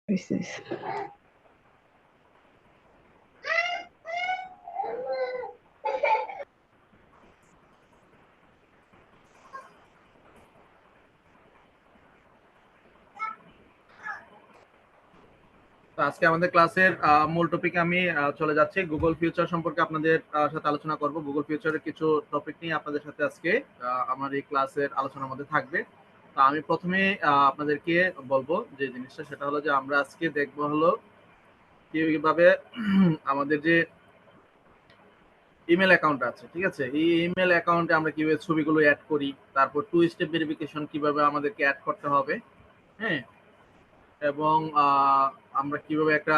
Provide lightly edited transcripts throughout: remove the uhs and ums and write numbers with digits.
Voices. তো আজকে আমাদের ক্লাসের মূল টপিকে আমি চলে যাচ্ছি। গুগল ফিউচার সম্পর্কে আপনাদের সাথে আলোচনা করব। গুগল ফিউচারের কিছু টপিক নিয়ে আপনাদের সাথে আজকে আমার এই ক্লাসের আলোচনার মধ্যে থাকবে। তো আমি প্রথমে আপনাদেরকে বলবো যে জিনিসটা, সেটা হলো যে আমরা আজকে দেখবো হলো কিভাবে আমাদের যে ইমেল অ্যাকাউন্ট আছে, ঠিক আছে, এই ইমেল অ্যাকাউন্টে আমরা কিভাবে ছবিগুলো অ্যাড করি, তারপর টু স্টেপ ভেরিফিকেশন কিভাবে আমাদেরকে অ্যাড করতে হবে, হ্যাঁ, এবং আমরা কিভাবে একটা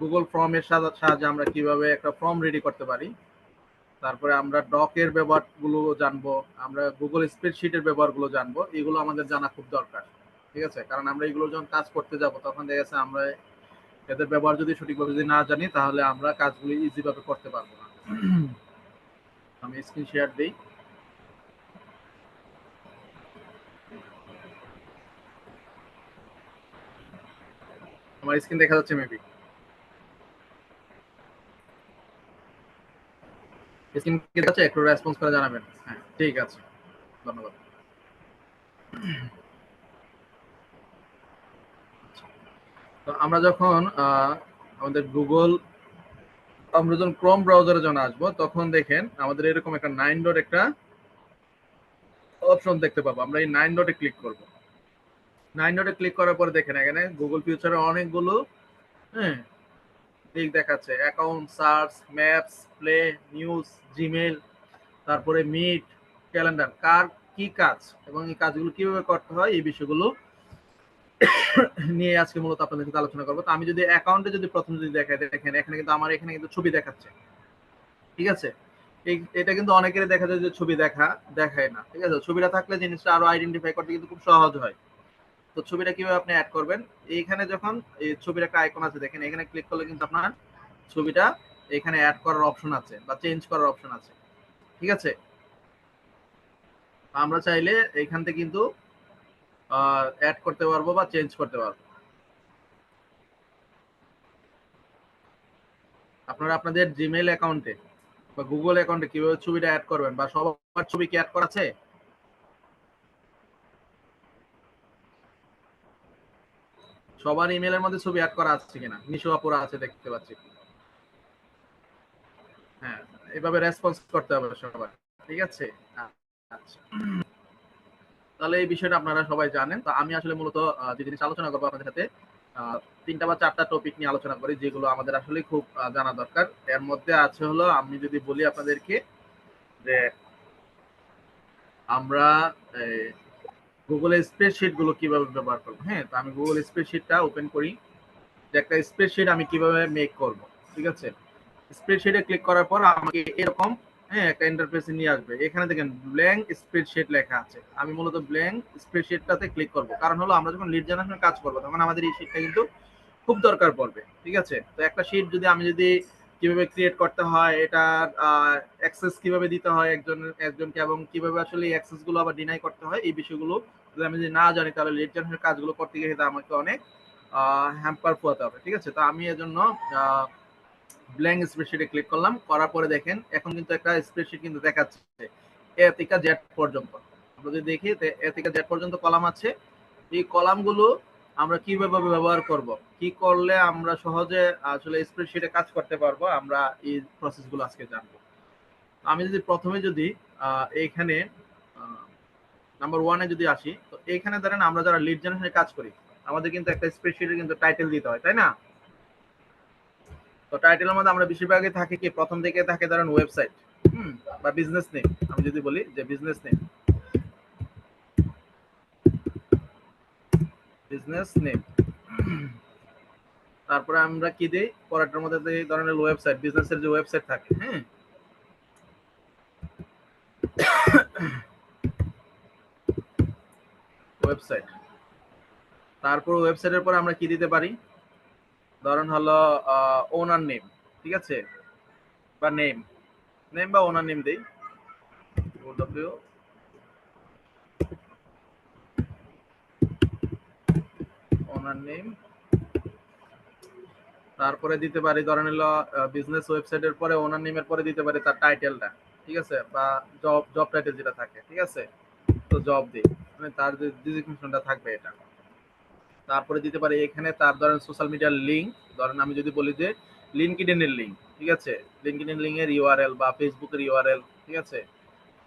গুগল ফর্মের সাহায্যে আমরা কিভাবে একটা ফর্ম রেডি করতে পারি। তারপরে আমরা ডকের ব্যবহারগুলো জানবো, আমরা গুগল স্প্রেডশিটের ব্যবহারগুলো জানবো। এগুলো আমাদের জানা খুব দরকার, ঠিক আছে, কারণ আমরা এগুলো যখন কাজ করতে যাব তখন দেখা গেছে আমরা এদের ব্যবহার যদি সঠিকভাবে যদি না জানি তাহলে আমরা কাজগুলো ইজি ভাবে করতে পারবো না। আমি স্ক্রিন শেয়ার দিই। আমার স্ক্রিন দেখা যাচ্ছে মেবি? স্ক্রিন কি দেখা যাচ্ছে? একটু রেসপন্স করে জানাবেন। হ্যাঁ, ঠিক আছে, ধন্যবাদ। তো আমরা যখন আমাদের গুগল, আমরা যখন ক্রোম ব্রাউজারে যখন আসবো তখন দেখেন আমাদের এরকম একটা 9 ডট একটা অপশন দেখতে পাবো। আমরা এই 9 ডটে ক্লিক করব। 9 ডটে ক্লিক করার পরে দেখেন এখানে গুগল ফিউচারে অনেকগুলো, হ্যাঁ, দিক দেখাচ্ছে। Account, search, maps, play, news, Gmail, তারপরে মিট, ক্যালেন্ডার, কার কি কাজ এবং এই কাজগুলো কিভাবে করতে হয় এই বিষয়গুলো নিয়ে আজকে মূলত আপনাদের সাথে আলোচনা করবো। তো আমি যদি অ্যাকাউন্টে যদি প্রথম যদি দেখাই, দেখেন এখানে কিন্তু আমার এখানে কিন্তু ছবি দেখাচ্ছে, ঠিক আছে। এটা কিন্তু অনেকেরই দেখা যায় যে ছবি দেখায় না, ঠিক আছে। ছবিটা থাকলে জিনিসটা আরো আইডেন্টিফাই করতে কিন্তু খুব সহজ হয়। তো ছবিটা কিভাবে আপনি অ্যাড করবেন, এইখানে যখন এই ছবির একটা আইকন আছে দেখেন, এখানে ক্লিক করলে কিন্তু আপনার ছবিটা এখানে অ্যাড করার অপশন আছে বা চেঞ্জ করার অপশন আছে, ঠিক আছে। আমরা চাইলে এখান থেকে কিন্তু অ্যাড করতে পারবো বা চেঞ্জ করতে পারবো। আপনারা আপনাদের জিমেইল অ্যাকাউন্টে বা গুগল অ্যাকাউন্টে কিভাবে ছবিটা অ্যাড করবেন, বা সবার ছবি কি অ্যাড করা আছে? সবার ইমেলের মধ্যে ছবি অ্যাড করা আছে কিনা? নিশো আপুরা আছে দেখতে পাচ্ছি। হ্যাঁ, এভাবে রেসপন্স করতে হবে সবাই, ঠিক আছে। আচ্ছা, তাহলে এই বিষয়টা আপনারা সবাই জানেন। তো আমি আসলে মূলত যে জিনিস আলোচনা করবো আপনাদের সাথে, তিনটা বা চারটা টপিক নিয়ে আলোচনা করি যেগুলো আমাদের আসলে খুব জানা দরকার। এর মধ্যে আছে হলো, আমি যদি বলি আপনাদেরকে যে আমরা গুগলের স্প্রেডশিট গুলো কিভাবে ব্যবহার করবো। হ্যাঁ, তো আমি গুগল স্প্রেডশিটটা ওপেন করি, যে একটা স্প্রেডশিট আমি কিভাবে মেক করব, ঠিক আছে। স্প্রেডশিটে ক্লিক করার পর আমাকে এরকম, হ্যাঁ, একটা ইন্টারফেসে নিয়ে আসবে। এখানে দেখেন ব্ল্যাঙ্ক স্প্রেডশিট লেখা আছে। আমি মূলত ব্ল্যাঙ্ক স্প্রেডশিটটাতে ক্লিক করব, কারণ হলো আমরা যখন লিড জেনারেশনের কাজ করবো তখন আমাদের এই শীটটা কিন্তু খুব দরকার পড়বে, ঠিক আছে। তো একটা শীট যদি আমি যদি কিভাবে ক্রিয়েট করতে হয়, এটার অ্যাক্সেস কিভাবে দিতে হয় একজনকে, এবং কিভাবে আসলে এই অ্যাক্সেস গুলো আবার ডিনাই করতে হয়, এই বিষয়গুলো যদি আমি যদি না জানি তাহলে লিড জেনারেশনের কাজগুলো করতে গিয়ে আমাকে অনেক হ্যাম্পার পোয়াতে হবে, ঠিক আছে। তো আমি এজন্য ব্ল্যাঙ্ক স্প্রেডশিটে ক্লিক করলাম। করার পরে দেখেন এখন কিন্তু একটা স্প্রেডশিট কিন্তু দেখাচ্ছে এ থেকে জেড পর্যন্ত। আমরা যদি দেখি এ থেকে জেড পর্যন্ত কলাম আছে। এই কলামগুলো আমরা কিভাবে ব্যবহার করব, কি করলে আমরা সহজে আসলে স্প্রেডশিটে কাজ করতে পারবো, আমরা এই প্রসেসগুলো আজকে জানবো। আমি যদি প্রথমে যদি এইখানে নাম্বার ওয়ানে যদি আসি, তো এইখানে ধরেন আমরা যারা লিড জেনারেশনে কাজ করি আমাদের কিন্তু একটা স্প্রেডশিটের কিন্তু টাইটেল দিতে হয়, তাই না? তো টাইটেলের মধ্যে আমরা বেশিরভাগই থাকে কি, প্রথম দিকে থাকে ধরেন ওয়েবসাইট, বা বিজনেস নেম। আমি যদি বলি যে বিজনেস নেম, তারপরে আমরা কি দিই পরেরটার মধ্যে এই ধরনের ওয়েবসাইট, বিজনেসের যে ওয়েবসাইট থাকে, হ্যাঁ, ওয়েবসাইট। তারপর ওয়েবসাইটের পর আমরা কি দিতে পারি, ধরেন হলো ওনার নেম, ঠিক আছে, বা নেম বা ওনার নেম দেই। ওনার নেম, তারপরে দিতে পারি ধরেন হলো বিজনেস ওয়েবসাইটের পরে ওনার নেমের পরে দিতে পারি তার টাইটেলটা, ঠিক আছে, বা জব জব টাইটেল যেটা থাকে, ঠিক আছে, তো জব দিই, মানে তার যে ডিজিগনেশনটা থাকবে এটা। তারপরে দিতে পারি এখানে তার ধরেন সোশ্যাল মিডিয়ার লিঙ্ক, ধরেন আমি যদি বলি যে লিঙ্কডইন এর লিঙ্ক, ঠিক আছে, লিঙ্কডইন লিঙ্ক এর ইউআরএল বা ফেসবুকের ইউআরএল, ঠিক আছে,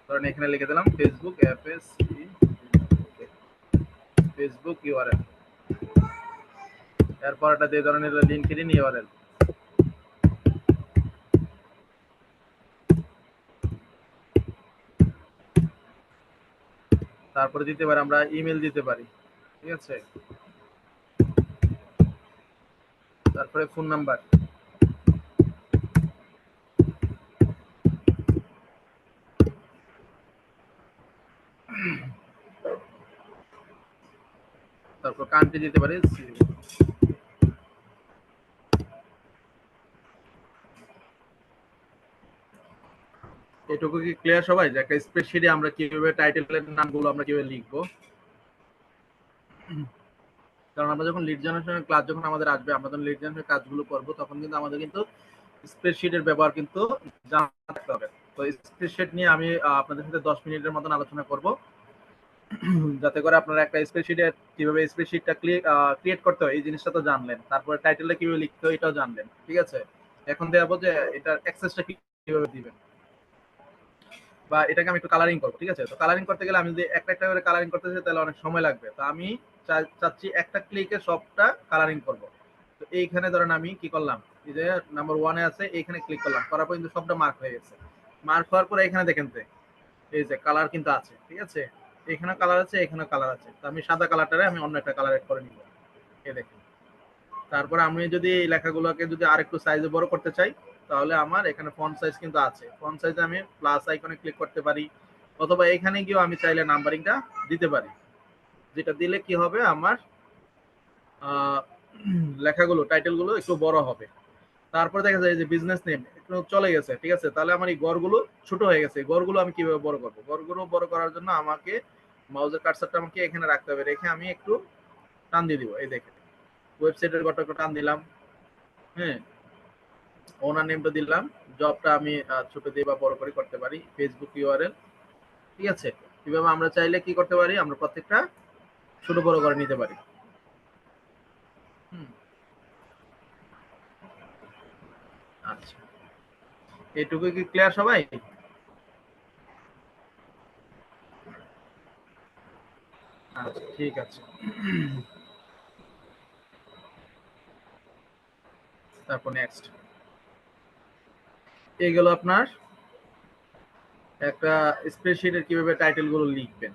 ধরেন এখানে লিখে দিলাম ফেসবুক ফেসবুক ইউআরএল, এরপর এটা দিয়ে ধরেন লিঙ্কডইন ইউআরএল, তারপরে দিতে পারি আমরা ইমেল দিতে পারি, ঠিক আছে, তারপরে ফোন নাম্বার, তারপর কান্ট্রি দিতে পারি। এটুকু কি ক্লিয়ার সবাই যে একটা স্প্রেডশিটে আমরা কিভাবে টাইটেলের নামগুলো আমরা কিভাবে লিখবো? কারণ আমরা যখন লিড জেনারেশনের ক্লাস যখন আমাদের আসবে, আমরা যখন লিড জেনারেশনের কাজগুলো করব, তখন কিন্তু আমাদের কিন্তু স্প্রেডশিটের ব্যবহার কিন্তু জানতে হবে। তো স্প্রেডশিট নিয়ে আমি আপনাদের সাথে 10 মিনিটের মতন আলোচনা করব, যাতে করে আপনারা একটা স্প্রেডশিটে কিভাবে স্প্রেডশিটটা ক্রিয়েট করতে হয় এই জিনিসটা তো জানলেন, তারপরে টাইটেলটা কিভাবে লিখতে হয় এটাও জানলেন, ঠিক আছে। এখন দেখাবো যে এটার অ্যাক্সেসটা কিভাবে দিবেন, বা এটাকে আমি একটু কালারিং করবো, ঠিক আছে। তো কালারিং করতে গেলে আমি যদি একটা একটা করে কালারিং করতে চাই তাহলে অনেক সময় লাগবে, তো আমি চাচ্ছি একটা ক্লিকে সবটা কালারিং করব। তো এইখানে ধরেন আমি কি করলাম, এই যে নাম্বার 1 এ আছে, এইখানে ক্লিক করলাম, করার পর কিন্তু সবটা মার্ক হয়ে গেছে। মার্ক হওয়ার পরে এখানে দেখেন যে এই যে কালার কিন্তু আছে, ঠিক আছে, এখানে কালার আছে, এখানে কালার আছে, তো আমি সাদা কালারটারে আমি অন্য একটা কালার করে নিব, এই দেখেন। তারপরে আমি যদি এই লেখাগুলোকে যদি আরেকটু সাইজে বড় করতে চাই, তাহলে আমার এখানে ফন্ট সাইজ কিন্তু আছে, ফন্ট সাইজে আমি প্লাস আইকনে ক্লিক করতে পারি, অথবা এখানে গিয়েও আমি চাইলে নাম্বারিংটা দিতে পারি, যেটা দিলে কি হবে আমার লেখাগুলো টাইটেলগুলো একটু বড় হবে। তারপরে দেখা যায় যে বিজনেস নেম একটু চলে গেছে, ঠিক আছে, তাহলে আমার এই গড়গুলো ছোট হয়ে গেছে, গড়গুলো আমি কিভাবে বড় করবো? গড়গুলো বড় করার জন্য আমাকে মাউসের কার্সারটা আমাকে এখানে রাখতে হবে, রেখে আমি একটু টান দিয়ে দিব, এই দেখেন ওয়েবসাইটের গড়টা একটু টান দিলাম, হ্যাঁ, ওনার নেমটা দিলাম, জবটা আমি ছোট দিয়ে বা বড় করে করতে পারি, ফেসবুক ইউআরএল, ঠিক আছে। কিভাবে আমরা চাইলে কি করতে পারি, আমরা প্রত্যেকটা ছোট বড় করে নিতে পারি। আচ্ছা, এইটুকু কি ক্লিয়ার সবাই? আচ্ছা, ঠিক আছে। তারপর নেক্সট এই গেল আপনার একটা স্প্রেডশিটের কিভাবে টাইটেল গুলো লিখবেন।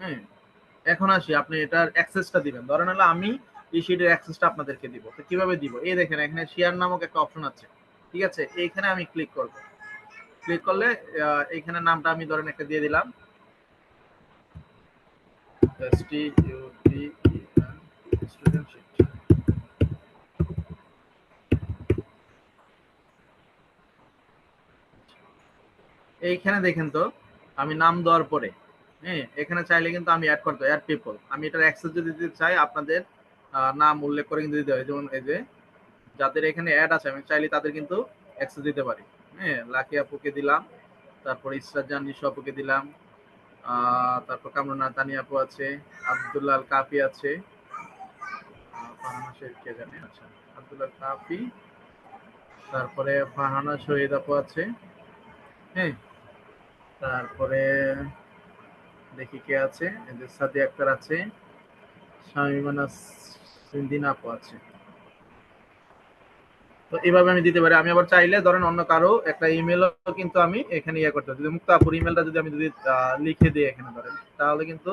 হ্যাঁ, এখন আসি আপনি এটার অ্যাক্সেসটা দিবেন, ধরেন হলো আমি এই শিটের অ্যাক্সেসটা আপনাদেরকে দিব, তো কিভাবে দিব? এই দেখেন এখানে শেয়ার নামক একটা অপশন আছে, ঠিক আছে, এইখানে আমি ক্লিক করব, ক্লিক করলে এইখানে নামটা আমি ধরেন একটা দিয়ে দিলাম স্টুডেন্টশিপ। এইখানে দেখেন তো আমি নাম দেওয়ার পরে, হ্যাঁ, এখানে চাইলে কিন্তু আমি অ্যাড করতে অ্যাড পিপল, আমি এটার অ্যাক্সেস যদি দিতে চাই আপনাদের নাম উল্লেখ করে কিন্তু দিতে হয়, যেমন এই যে যাদের এখানে অ্যাড আছে আমি চাইলে তাদের কিন্তু অ্যাক্সেস দিতে পারি। হ্যাঁ, লাকি আপুকে দিলাম, তারপর ইসরাত জাহান নিশো আপুকে দিলাম, তারপর কামরুন্না তানি আপু আছে, আব্দুল্লাহ আল কাফি আছে, ফারহানা শহীদ কে জানে, আচ্ছা, আব্দুল্লাহ কাফি, তারপরে ফারহানা শহীদ আপু আছে, হ্যাঁ, তারপরে দেখি কে আছে, এই যে সাদি আক্তার আছে, শামিমানা সিন্দিনা আপু আছে। তো এইভাবে আমি দিতে পারি। আমি আবার চাইলে ধরেন অন্য কারো একটা ইমেলও কিন্তু আমি এখানে ইয়ে করতে পারি, যদি মুক্তা আপুর ইমেলটা যদি আমি যদি লিখে দিই এখানে ধরেন, তাহলে কিন্তু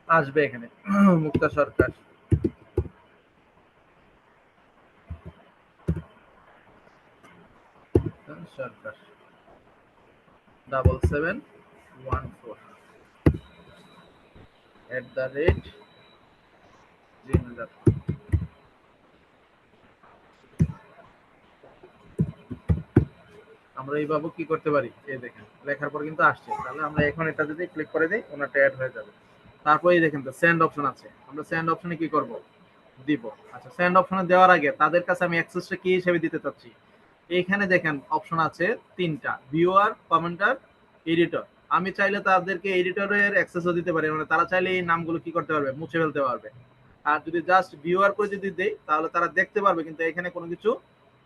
আসবে এখানে মুক্তা সরকার, সরকার 7714 @gmail.com। আমরা এইভাবে কি করতে পারি, এই দেখেন লেখার পর কিন্তু আসছে, তাহলে আমরা এখন এটা যদি ক্লিক করে দিই ওনাটা অ্যাড হয়ে যাবে। তারপরে এই দেখেন তো সেন্ড অপশন আছে, আমরা সেন্ড অপশনে কি করব, দিব। আচ্ছা, সেন্ড অপশনে দেওয়ার আগে তাদের কাছে আমি অ্যাক্সেসটা কি হিসেবে দিতে চাচ্ছি, এইখানে দেখেন অপশন আছে তিনটা, ভিউয়ার, কমেন্টার, এডিটর। আমি চাইলে তাদেরকে এডিটরের অ্যাক্সেসও দিতে পারি, মানে তারা চাইলে এই নামগুলো কি করতে পারবে, মুছে ফেলতে পারবে। আর যদি জাস্ট ভিউয়ার করে যদি দেই তাহলে তারা দেখতে পারবে, কিন্তু এখানে কোনো কিছু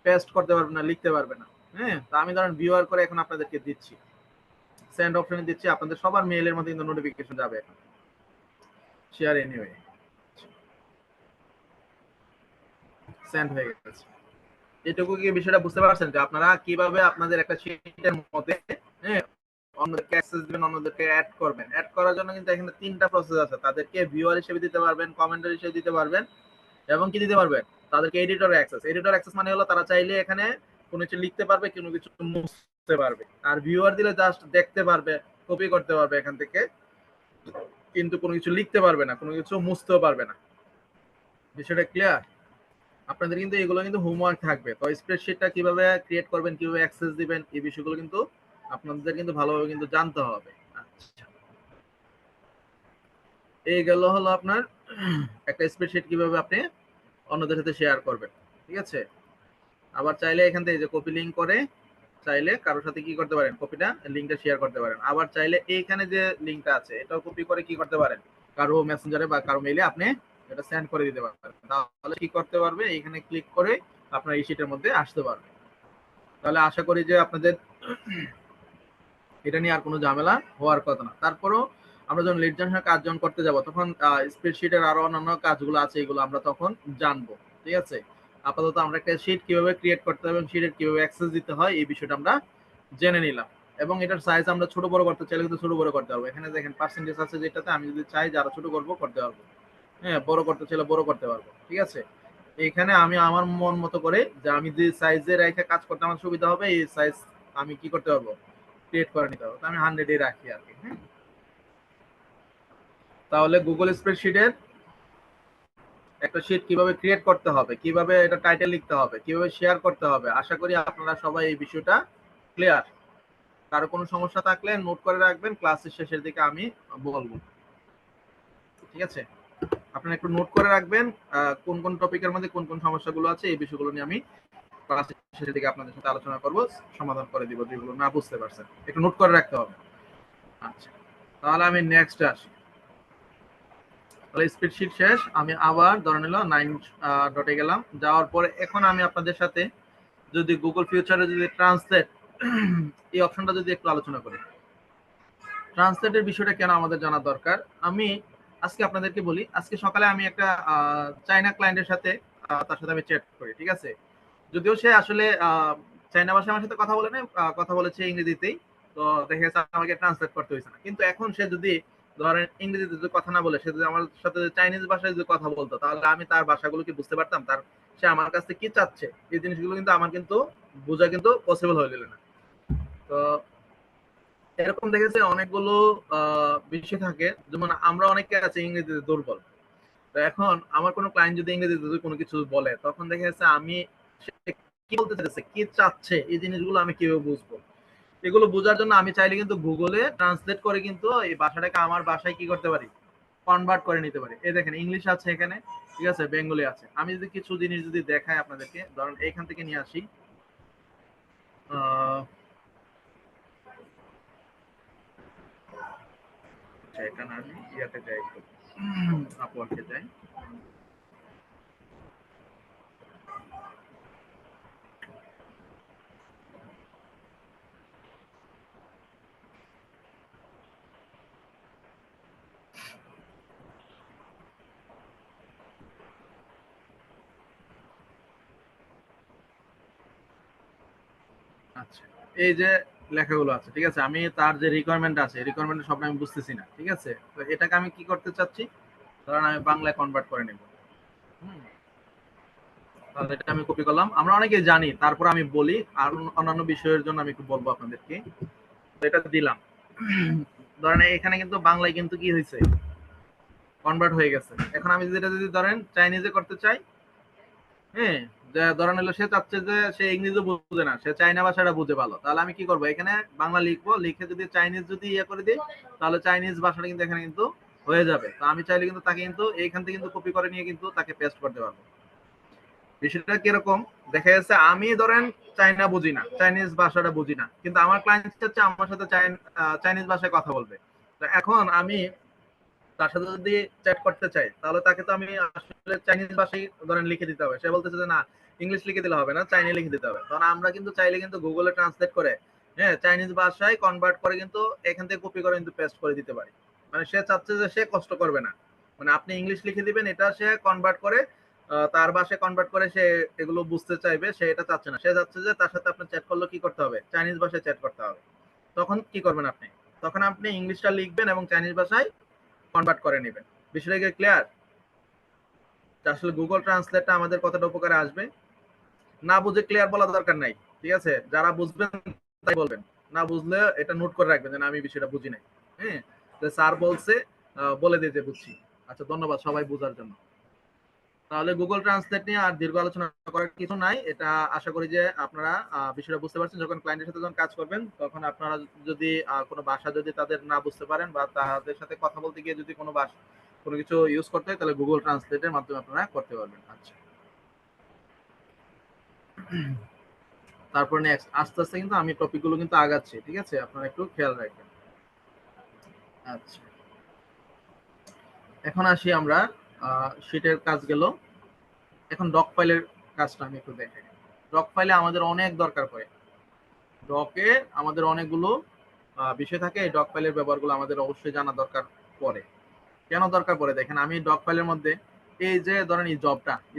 পেস্ট করতে পারবে না, লিখতে পারবে না। হ্যাঁ, তো আমি ধরেন ভিউয়ার করে এখন আপনাদেরকে দিচ্ছি, সেন্ড অপশনে দিচ্ছি, আপনাদের সবার মেইলের মধ্যে কিন্তু নোটিফিকেশন যাবে এখন। শেয়ার এনিওয়ে, সেন্ড হয়ে গেছে। এটুকু কি বিষয়টা বুঝতে পারছেন যে আপনারা কিভাবে আপনাদের একটা শিটের মধ্যে, হ্যাঁ, অন্যদেরকে অ্যাক্সেস দিবেন, অন্যদেরকে অ্যাড করবেন। অ্যাড করার জন্য কিন্তু এখানে তিনটা প্রসেস আছে, তাদেরকে ভিউয়ার হিসেবে দিতে পারবেন, কমেন্টার হিসেবে দিতে পারবেন, এবং কি দিতে পারবেন, তাদেরকে এডিটর অ্যাক্সেস। এডিটর অ্যাক্সেস মানে হলো তারা চাইলে এখানে কোনো কিছু লিখতে পারবে, কোনো কিছু মুছতে পারবে। আর ভিউয়ার দিলে জাস্ট দেখতে পারবে, কপি করতে পারবে এখান থেকে, কিন্তু কোনো কিছু লিখতে পারবে না, কোনো কিছু মুছতেও পারবে না। বিষয়টা ক্লিয়ার? আপনাদের কিন্তু এগুলো কিন্তু হোমওয়ার্ক থাকবে। তো স্প্রেডশিটটা কিভাবে ক্রিয়েট করবেন, কিভাবে অ্যাক্সেস দিবেন, এই বিষয়গুলো কিন্তু আপনাদের কিন্তু ভালোভাবে কিন্তু জানতে হবে। আচ্ছা, এই গেল হলো আপনার একটা স্প্রেডশিট কিভাবে আপনি অন্যদের সাথে শেয়ার করবেন। ঠিক আছে, আবার চাইলে এখান থেকে যে কপি লিঙ্ক করে চাইলে কারোর সাথে কি করতে পারেন, কপিটা লিঙ্কটা শেয়ার করতে পারেন। আবার চাইলে এইখানে যে লিঙ্কটা আছে এটাও কপি করে কি করতে পারেন, কারো মেসেঞ্জারে বা কারো মেইলে আপনি এটা সেন্ড করে দিতে পারেন। তাহলে কি করতে পারবে, এখানে ক্লিক করে আপনার এই শিটের মধ্যে আসতে পারবে। তাহলে আশা করি যে আপনাদের এটা নিয়ে আর কোনো ঝামেলা হওয়ার কথা না। তারপরেও আমরা যখন লিড জেনারেশন কাজ যখন করতে যাব তখন স্প্রেডশিটের আরো অন্যান্য কাজগুলো আছে, এগুলো আমরা তখন জানবো। ঠিক আছে, আপাতত আমরা একটা শিট কিভাবে ক্রিয়েট করতে হবে এবং শিটের কিভাবে অ্যাক্সেস দিতে হয় এই বিষয়টা আমরা জেনে নিলাম। এবং এটার সাইজ আমরা ছোট বড় করতে চাইলে কিন্তু ছোট বড় করতে পারবো। এখানে দেখেন পার্সেন্টেজ আছে, যেটাতে আমি যদি চাই যারা ছোট করবো করতে পারবো, হ্যাঁ, বড় করতে চাইলে বড় করতে পারবো। ঠিক আছে, এখানে আমি আমার মন মতো করে যে আমি যে সাইজে রেখে কাজ করতে আমার সুবিধা হবে এই সাইজ আমি কি করতে পারবো, ক্রিয়েট করে নিতে হবে। তো আমি 100 রাখি আর কি। হ্যাঁ, তাহলে গুগল স্প্রেডশিটের একটা শীট কিভাবে ক্রিয়েট করতে হবে, কিভাবে এটা টাইটেল লিখতে হবে, কিভাবে শেয়ার করতে হবে, আশা করি আপনারা সবাই এই বিষয়টা ক্লিয়ার। কারো কোনো সমস্যা থাকলে নোট করে রাখবেন, ক্লাসের শেষের দিকে আমি বলবো। ঠিক আছে, আপনারা একটু নোট করে রাখবেন কোন কোন টপিকের মধ্যে কোন কোন সমস্যাগুলো আছে, এই বিষয়গুলো নিয়ে আমি ক্লাসের শেষের দিকে আপনাদের সাথে আলোচনা করব, সমাধান করে দিব যেগুলো না বুঝতে পারছেন, একটু নোট করে রাখতে হবে। আচ্ছা, তাহলে আমি নেক্সট আসি। তাহলে স্প্রেডশিট শেষ, আমি আবার ধরে নিলাম 9 ডটে গেলাম, যাওয়ার পরে এখন আমি আপনাদের সাথে যদি গুগল ফিউচারে যদি ট্রান্সলেট এই অপশনটা যদি একটু আলোচনা করি, ট্রান্সলেটের বিষয়টা কেন আমাদের জানা দরকার। আমি আজকে আপনাদেরকে বলি, আজকে সকালে আমি একটা চাইনা ক্লায়েন্টের সাথে তার সাথে আমি চ্যাট করি। ঠিক আছে, যদিও সে আসলে চাইনা ভাষায় আমার সাথে কথা বলে না, কথা বলেছে ইংরেজিতেই। তো দেখা গেছে আমাকে ট্রান্সলেট করতে হয়েছে না, কিন্তু এখন সে যদি ধরেন ইংরেজিতে যদি কথা না বলে, সে যদি আমার সাথে চাইনিজ ভাষায় যদি কথা বলতো, তাহলে আমি তার ভাষাগুলো কি বুঝতে পারতাম, তার সে আমার কাছ থেকে কি চাচ্ছে, এই জিনিসগুলো কিন্তু আমার কিন্তু বোঝা কিন্তু পসিবল হয়ে গেল না। তো এরকম দেখেছে অনেকগুলো বিষয় থাকে, যেমন আমরা অনেকে আছে ইংরেজিতে দুর্বল। তো এখন আমার কোনো ক্লায়েন্ট যদি ইংরেজিতে যদি কোনো কিছু বলে, তখন দেখা যাচ্ছে আমি সে কি বলতে চাইছে, কি চাচ্ছে, এই জিনিসগুলো আমি কিভাবে বুঝবো। এগুলো বোঝার জন্য আমি চাইলে কিন্তু গুগলে ট্রান্সলেট করে কিন্তু এই ভাষাটাকে আমার ভাষায় কি করতে পারি, কনভার্ট করে নিতে পারি। এই দেখেন ইংলিশ আছে এখানে, ঠিক আছে, বেঙ্গলি আছে। আমি যদি কিছু জিনিস যদি দেখাই আপনাদেরকে, ধরেন এইখান থেকে নিয়ে আসি, এটা না আমি ইয়াতে যাই একটু, আপওয়ার্কে যাই। আচ্ছা, এই যে লেখাগুলো আছে, ঠিক আছে, আমি তার যে রিকোয়ারমেন্ট আছে রিকোয়ারমেন্ট সব আমি বুঝতেছি না। ঠিক আছে, তো এটাকে আমি কি করতে চাচ্ছি, ধরেন আমি বাংলায় কনভার্ট করে নেব। তাহলে এটা আমি কপি করলাম, আমরা অনেকে জানি, তারপর আমি বলি আর অন্যান্য বিষয়ের জন্য আমি একটু বলবো আপনাদেরকে। তো এটা দিলাম, ধরেন এখানে কিন্তু বাংলায় কিন্তু কি হয়েছে, কনভার্ট হয়ে গেছে। এখন আমি যেটা যদি ধরেন চাইনিজে করতে চাই, হ্যাঁ, যে ধরেন হলো সে চাচ্ছে যে সে ইংরেজি বুঝে না, সে চাইনা ভাষাটা বুঝে ভালো, তাহলে আমি কি করবো, এখানে বাংলা লিখবো, লিখে যদি চাইনিজ যদি ইয়ে করে দিই, তাহলে চাইনিজ ভাষাটা কিন্তু এখানে কিন্তু হয়ে যাবে। তো আমি চাইলে কিন্তু তাকে কিন্তু এইখান থেকে কিন্তু কপি করে নিয়ে কিন্তু তাকে পেস্ট করতে পারবো। বিষয়টা কিরকম, দেখা যাচ্ছে আমি ধরেন চাইনা বুঝি না, চাইনিজ ভাষাটা বুঝি না, কিন্তু আমার ক্লায়েন্ট হচ্ছে আমার সাথে চাইনিজ ভাষায় কথা বলবে। তো এখন আমি তার সাথে যদি চ্যাট করতে চাই, তাহলে তাকে তো আমি আসলে চাইনিজ ভাষায় ধরেন লিখে দিতে হবে। সে বলতেছে যে না, ইংলিশ লিখে দিলে হবে না, চাইনিজ লিখে দিতে হবে। তখন আমরা কিন্তু চাইলে কিন্তু গুগলে ট্রান্সলেট করে, হ্যাঁ, চাইনিজ ভাষায় কনভার্ট করে কিন্তু এখান থেকে কপি করে কিন্তু পেস্ট করে দিতে পারি। মানে সে চাচ্ছে যে সে কষ্ট করবে না, মানে আপনি ইংলিশ লিখে দিবেন, এটা সে কনভার্ট করে তার ভাষায় কনভার্ট করে সে এগুলো বুঝতে চাইবে, সে এটা চাচ্ছে না। সে চাচ্ছে যে তার সাথে আপনি চ্যাট করলে কি করতে হবে, চাইনিজ ভাষায় চ্যাট করতে হবে। তখন কি করবেন আপনি, তখন আপনি ইংলিশটা লিখবেন এবং চাইনিজ ভাষায় কনভার্ট করে নেবেন। বিষয়টা কি ক্লিয়ার? আসলে গুগল ট্রান্সলেটটা আমাদের কতটা উপকারে আসবে, না বুঝে ক্লিয়ার বলা দরকার নাই। ঠিক আছে, যারা বুঝবেন তাই বলবেন, না বুঝলে এটা নোট করে রাখবেন যে আমি বিষয়টা বুঝি নাই। হ্যাঁ, স্যার বলছে, বলে দিয়ে যে বুঝছি। আচ্ছা, ধন্যবাদ সবাই বোঝার জন্য। তাহলে গুগল ট্রান্সলেট নিয়ে আর দীর্ঘ আলোচনা করার কিছু নাই। এটা আশা করি যে আপনারা বিষয়টা বুঝতে পারছেন। যখন ক্লায়েন্টের সাথে যখন কাজ করবেন, তখন আপনারা যদি কোনো ভাষা যদি তাদের না বুঝতে পারেন বা তাদের সাথে কথা বলতে গিয়ে যদি কোনো কিছু ইউজ করতে হয়, তাহলে গুগল ট্রান্সলেটের মাধ্যমে আপনারা করতে পারবেন। আচ্ছা, তারপর নেক্সট আস্তে আস্তে কিন্তু আমি টপিকগুলো কিন্তু আগাচ্ছি। ঠিক আছে, আপনারা একটু খেয়াল রাখবেন। আচ্ছা, এখন আসি আমরা শীটের কাজ গেল। এখন ডক ফাইলের কাজটা আমি একটু দেখাই। ডক ফাইলে আমাদের অনেক দরকার পড়ে। ডকে আমাদের অনেকগুলো বিষয় থাকে। এই ডক ফাইলের ব্যবহারগুলো আমাদের অবশ্যই জানা দরকার পড়ে। কেন দরকার পড়ে দেখেন, আমি ডক ফাইলের মধ্যে এই যে ধরেন এই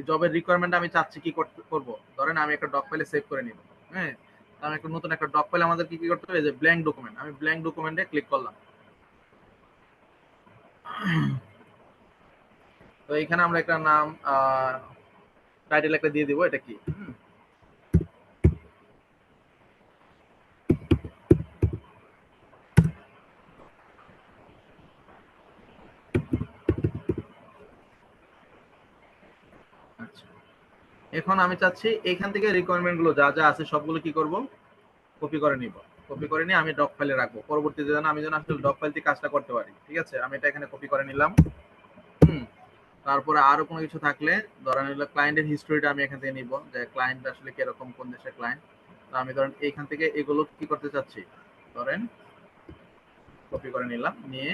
জবের রিকোয়ারমেন্ট আমি চাচ্ছি কি করব, ধরেন আমি একটা ডক ফাইলে সেভ করে নিব। হ্যাঁ, আমি একটা নতুন একটা ডক ফাইলে আমাদের কি কি করতে হবে, যে ব্ল্যাঙ্ক ডকুমেন্ট, আমি ব্ল্যাঙ্ক ডকুমেন্টে ক্লিক করলাম। তো এখানে আমরা একটা নাম টাইটেল একটা দিয়ে দিব, এটা কি। আচ্ছা, এখন আমি চাচ্ছি এখান থেকে রিকোয়ারমেন্ট গুলো যা যা আছে সবগুলো কি করব, কপি করে নিব। কপি করে নিয়ে আমি ডক ফাইলে রাখবো, পরবর্তীতে যেন আমি আসলে ডক ফাইল থেকে কাজটা করতে পারি। ঠিক আছে, আমি এটা এখানে কপি করে নিলাম। হুম, তারপরে আরো কোনো কিছু থাকলে, ধরেন হলো ক্লায়েন্টের হিস্টোরিটা আমি এখান থেকে নিব, যে ক্লায়েন্ট আসলে কিরকম, কোন দেশের ক্লায়েন্ট। তো আমি ধরেন এইখান থেকে এগুলো কি করতে চাচ্ছি, ধরেন কপি করে নিলাম, নিয়ে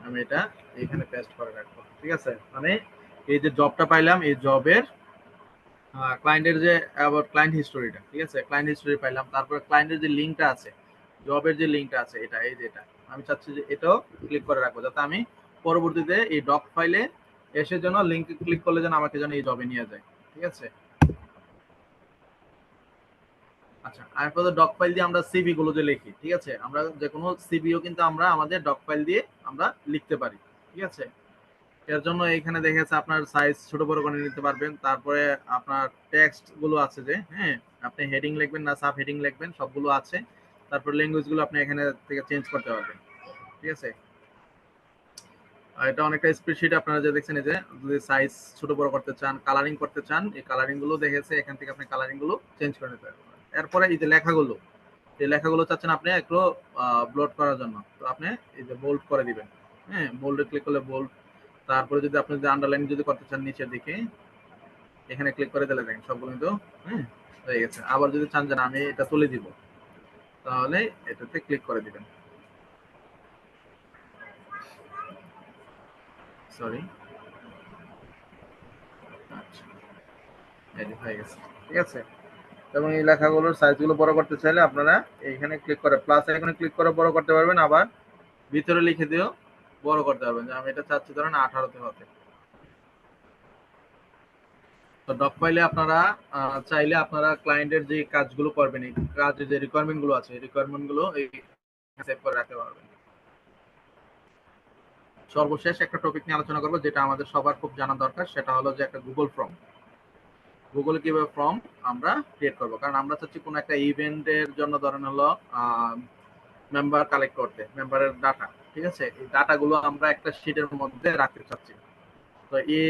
আমি এটা এখানে পেস্ট করে রাখবো। ঠিক আছে, মানে এই যে জবটা পাইলাম, এই জবের ক্লায়েন্টের যে আবার ক্লায়েন্ট হিস্টোরিটা, ঠিক আছে, ক্লায়েন্ট হিস্টোরি পাইলাম। তারপরে ক্লায়েন্টের যে লিঙ্কটা আছে, জবের যে লিঙ্কটা আছে, এটা এই যে এটা আমি চাচ্ছি যে এটাও ক্লিক করে রাখবো, যাতে আমি পরবর্তীতে এই ডক ফাইলে এসে যেন লিঙ্ক ক্লিক করলে যেন আমাকে যেন এই জবে নিয়ে যায়। ঠিক আছে। আচ্ছা, এরপর ডক ফাইল দিয়ে আমরা সিভি গুলো যে লিখি, ঠিক আছে, আমরা যে কোনো সিভিও কিন্তু আমরা আমাদের ডক ফাইল দিয়ে আমরা লিখতে পারি। ঠিক আছে, এর জন্য এখানে দেখেছে আপনার সাইজ ছোট বড় করে নিতে পারবেন। তারপরে আপনার টেক্সট গুলো আছে যে, হ্যাঁ, আপনি হেডিং লিখবেন না সাব হেডিং লিখবেন, সবগুলো আছে। তারপর ল্যাঙ্গুয়েজ গুলো আপনি এখানে থেকে চেঞ্জ করতে পারবেন। ঠিক আছে, আর এটা অনেকটা স্প্রেডশিট আপনারা যে দেখছেন, এই যে যদি সাইজ ছোট বড় করতে চান, কালারিং করতে চান, এই কালারিং গুলো দেখেছে, এখান থেকে আপনি কালারিং গুলো চেঞ্জ করে নিতে পারবেন। এরপরে এই যে লেখাগুলো, যে লেখাগুলো চাচ্ছেন আপনি একটু ব্লড করার জন্য, তো আপনি এই যে বোল্ড করে দিবেন। হ্যাঁ, বোল্ডে ক্লিক করলে বোল্ড। তারপরে যদি আপনি যদি আন্ডারলাইন যদি করতে চান, নিচের দিকে এখানে ক্লিক করে দিলে দেখেন সবগুলো কিন্তু হ্যাঁ হয়ে গেছে। আবার যদি চান যে আমি এটা তুলে দিব, তাহলে এটাতে ক্লিক করে দিবেন। সরি, আচ্ছা, এই হয়ে গেছে। ঠিক আছে, এবং এই লেখাগুলোর সাইজগুলো বড় করতে চাইলে আপনারা এইখানে ক্লিক করে প্লাস এখানে ক্লিক করে বড় করতে পারবেন। আবার ভিতরে লিখে দিয়েও বড় করতে পারবেন, যে আমি এটা চাচ্ছি ধরেন 18তে হতে। তো ডক ফাইলে আপনারা চাইলে আপনারা ক্লায়েন্টের যে কাজগুলো করবেন, এই কাজের যে রিকোয়ারমেন্ট গুলো আছে, রিকোয়ারমেন্ট গুলো এই সেভ করে রাখতে পারবেন। সর্বশেষ একটা টপিক নিয়ে আলোচনা করবো, যেটা আমাদের সবার খুব জানা দরকার, সেটা হলো যে একটা গুগল ফর্ম। গুগলে কিভাবে ফর্ম আমরা ক্রিয়েট করবো, কারণ আমরা চাচ্ছি কোনো একটা ইভেন্টের জন্য ধরেন হলো মেম্বার কালেক্ট করতে, মেম্বারের ডাটা। ঠিক আছে, এই ডাটাগুলো আমরা একটা শিটের মধ্যে রাখতে চাচ্ছি। তো এই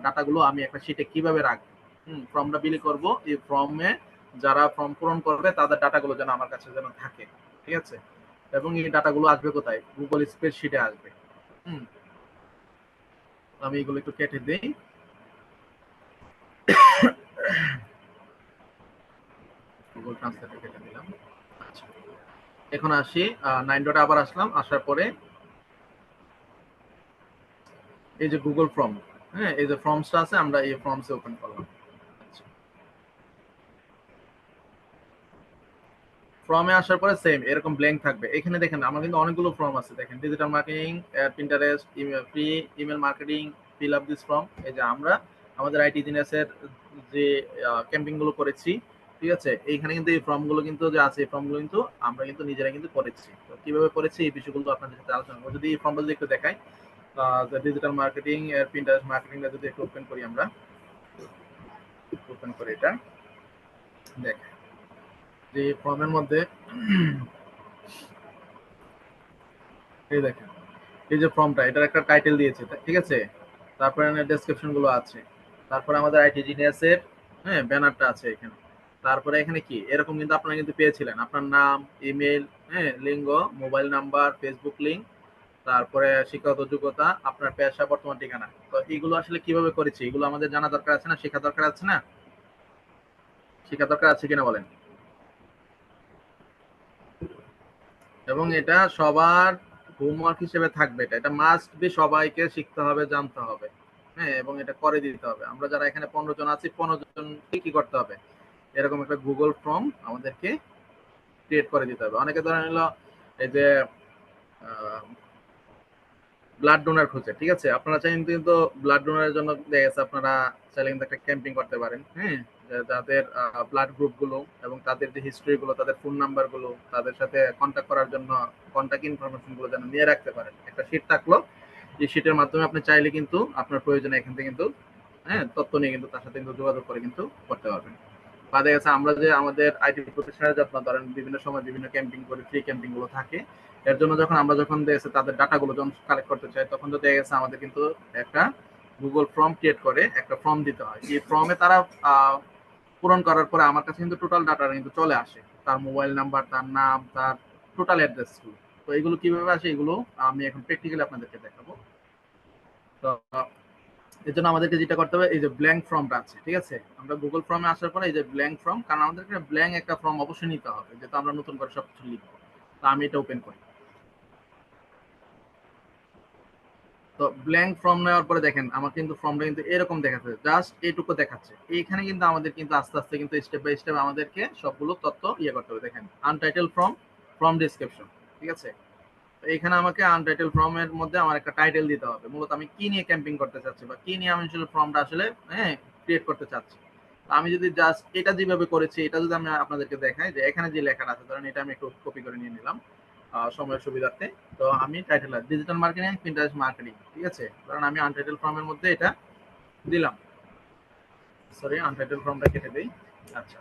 ডাটাগুলো আমি একটা শিটে কিভাবে রাখবো, ফর্মটা বিলি করব, এই ফর্মে যারা ফর্ম পূরণ করবে তাদের ডাটাগুলো যেন আমার কাছে যেন থাকে। ঠিক আছে, এবং এই ডাটাগুলো আসবে কোথায়, গুগল স্প্রেডশিটে আসবে। আমি এগুলো একটু কেটে দিই। গুগল ট্রান্সলেটে কেটে দিলাম। আচ্ছা, এখন আসি 9 ডটে আবার আসলাম, আসার পরে এই যে গুগল ফর্ম, হ্যাঁ এই যে ফর্মসটা আছে, আমরা এই ফর্মসে ওপেন করলাম। আচ্ছা, ফর্মে আসার পরে সেম এরকম ব্ল্যাঙ্ক থাকবে। এখানে দেখেন আমার কিন্তু অনেকগুলো ফর্ম আছে, দেখেন digital marketing, Pinterest, email free, email marketing, fill up this form. এই যে আমরা আমাদের আইটি জিনিয়াসের যে ক্যাম্পিং গুলো করেছি, ঠিক আছে, এইখানে কিন্তু এই ফর্ম গুলো কিন্তু যে আছে, এই ফর্ম গুলো কিন্তু আমরা কিন্তু নিজেরা কিন্তু করেছি। তো কিভাবে করেছি এই বিষয়গুলো আপনাদের সাথে আলোচনা করবো। যদি এই ফর্মটা যদি একটু দেখাই, ডিজিটাল মার্কেটিং এর পিন্টারেস্ট মার্কেটিংটা যদি একটু ওপেন করি, আমরা ওপেন করে এটা দেখ, যে ফর্মের মধ্যে এই দেখেন, এই যে ফর্মটা, এটার একটা টাইটেল দিয়েছে, ঠিক আছে, তারপরে ডেসক্রিপশন গুলো আছে, তারপরে আমাদের আইটি জিনিয়াসের হ্যাঁ ব্যানারটা আছে এখানে, তারপরে এখানে কি এরকম কিন্তু আপনারা কিন্তু পেয়েছিলেন আপনার নাম, ইমেল, হ্যাঁ লিঙ্গ, মোবাইল নাম্বার, ফেসবুক লিঙ্ক, তারপরে শিক্ষাগত যোগ্যতা, আপনার পেশা, বর্তমান ঠিকানা। তো এগুলো আসলে কিভাবে করেছি, এগুলো আমাদের জানা দরকার আছে না, শেখা দরকার আছে না, শেখা দরকার আছে কিনা বলেন। এবং এটা সবার হোমওয়ার্ক হিসেবে থাকবে, এটা এটা মাস্ট বি, সবাইকে শিখতে হবে, জানতে হবে, হ্যাঁ, এবং এটা করে দিতে হবে। আমরা যারা এখানে 15 জন আছি, 15 জন কি করতে হবে, এরকম একটা গুগল ফর্ম আমাদেরকে ক্রিয়েট করে দিতে হবে। অনেকে ধরেন হলো এই যে ব্লাড ডোনার খুঁজে, ঠিক আছে, আপনারা চাইলে কিন্তু ব্লাড ডোনারের জন্য দেখা গেছে আপনারা চাইলে কিন্তু একটা ক্যাম্পিং করতে পারেন, হ্যাঁ, যাদের ব্লাড গ্রুপ গুলো এবং তাদের যে হিস্ট্রি গুলো, তাদের ফোন নাম্বার গুলো, তাদের সাথে কন্ট্যাক্ট করার জন্য কন্ট্যাক্ট ইনফরমেশন গুলো যেন নিয়ে রাখতে পারেন, একটা শিট থাকলো। এই শিটের মাধ্যমে আপনি চাইলে কিন্তু আপনার প্রয়োজনে এখান থেকে কিন্তু হ্যাঁ তথ্য নিয়ে কিন্তু তার সাথে কিন্তু যোগাযোগ করে কিন্তু করতে পারবেন। বা দেখা গেছে আমরা যে আমাদের আইটি প্রতিষ্ঠানের যত্ন ধরেন বিভিন্ন সময় বিভিন্ন ক্যাম্পিং করে, ফ্রি ক্যাম্পিং গুলো থাকে, এর জন্য যখন দেখেছে তাদের ডাটাগুলো যখন কালেক্ট করতে চায়, তখন তো দেখা গেছে আমাদের কিন্তু একটা গুগল ফর্ম ক্রিয়েট করে একটা ফর্ম দিতে হয়। এই ফর্মে তারা পূরণ করার পরে আমার কাছে কিন্তু টোটাল ডাটা কিন্তু চলে আসে, তার মোবাইল নাম্বার, তার নাম, তার টোটাল অ্যাড্রেস। তো এগুলো কিভাবে আসে, এগুলো আমি এখন প্র্যাকটিক্যালি আপনাদেরকে দেখাবো। তো এর জন্য আমাদেরকে যেটা করতে হবে, এই যে ব্ল্যাঙ্ক ফর্মটা আছে, ঠিক আছে, আমরা গুগল ফর্মে আসার পরে এই যে ব্ল্যাঙ্ক ফর্ম, কারণ আমাদেরকে ব্ল্যাঙ্ক একটা ফর্ম অবশ্যই নিতে হবে, যেহেতু আমরা নতুন করে সবকিছু লিখবো। তো আমি এটা ওপেন করি। তো ব্ল্যাঙ্ক ফর্ম নেওয়ার পরে দেখেন আমার কিন্তু ফর্মটা কিন্তু এরকম দেখাচ্ছে, জাস্ট এইটুকু দেখাচ্ছে। এইখানে কিন্তু আমাদের কিন্তু আস্তে আস্তে কিন্তু স্টেপ বাই স্টেপ আমাদেরকে সবগুলো তথ্য ইয়ে করতে হবে। দেখেন আনটাইটেল ফর্ম, ফর্ম ডিসক্রিপশন, ঠিক আছে। তো এখানে আমাকে আনটাইটেল ফর্মের মধ্যে আমার একটা টাইটেল দিতে হবে, মূলত আমি কি নিয়ে ক্যাম্পিং করতে চাচ্ছি বা কি নিয়ে আমি আসলে ফর্মটা আসলে হ্যাঁ ক্রিয়েট করতে চাচ্ছি। আমি যদি জাস্ট এটা যেভাবে করেছি, এটা যদি আমি আপনাদেরকে দেখাই, যে এখানে যে লেখাটা আছে, ধরেন এটা আমি একটু কপি করে নিয়ে নিলাম সময়ের সুবিধার্থে। তো আমি title digital marketing, Pinterest marketing, ঠিক আছে, কারণ আমি আনটাইটেল ফর্মের মধ্যে এটা দিলাম। সরি, আনটাইটেল ফর্মটা কেটে দেই। আচ্ছা,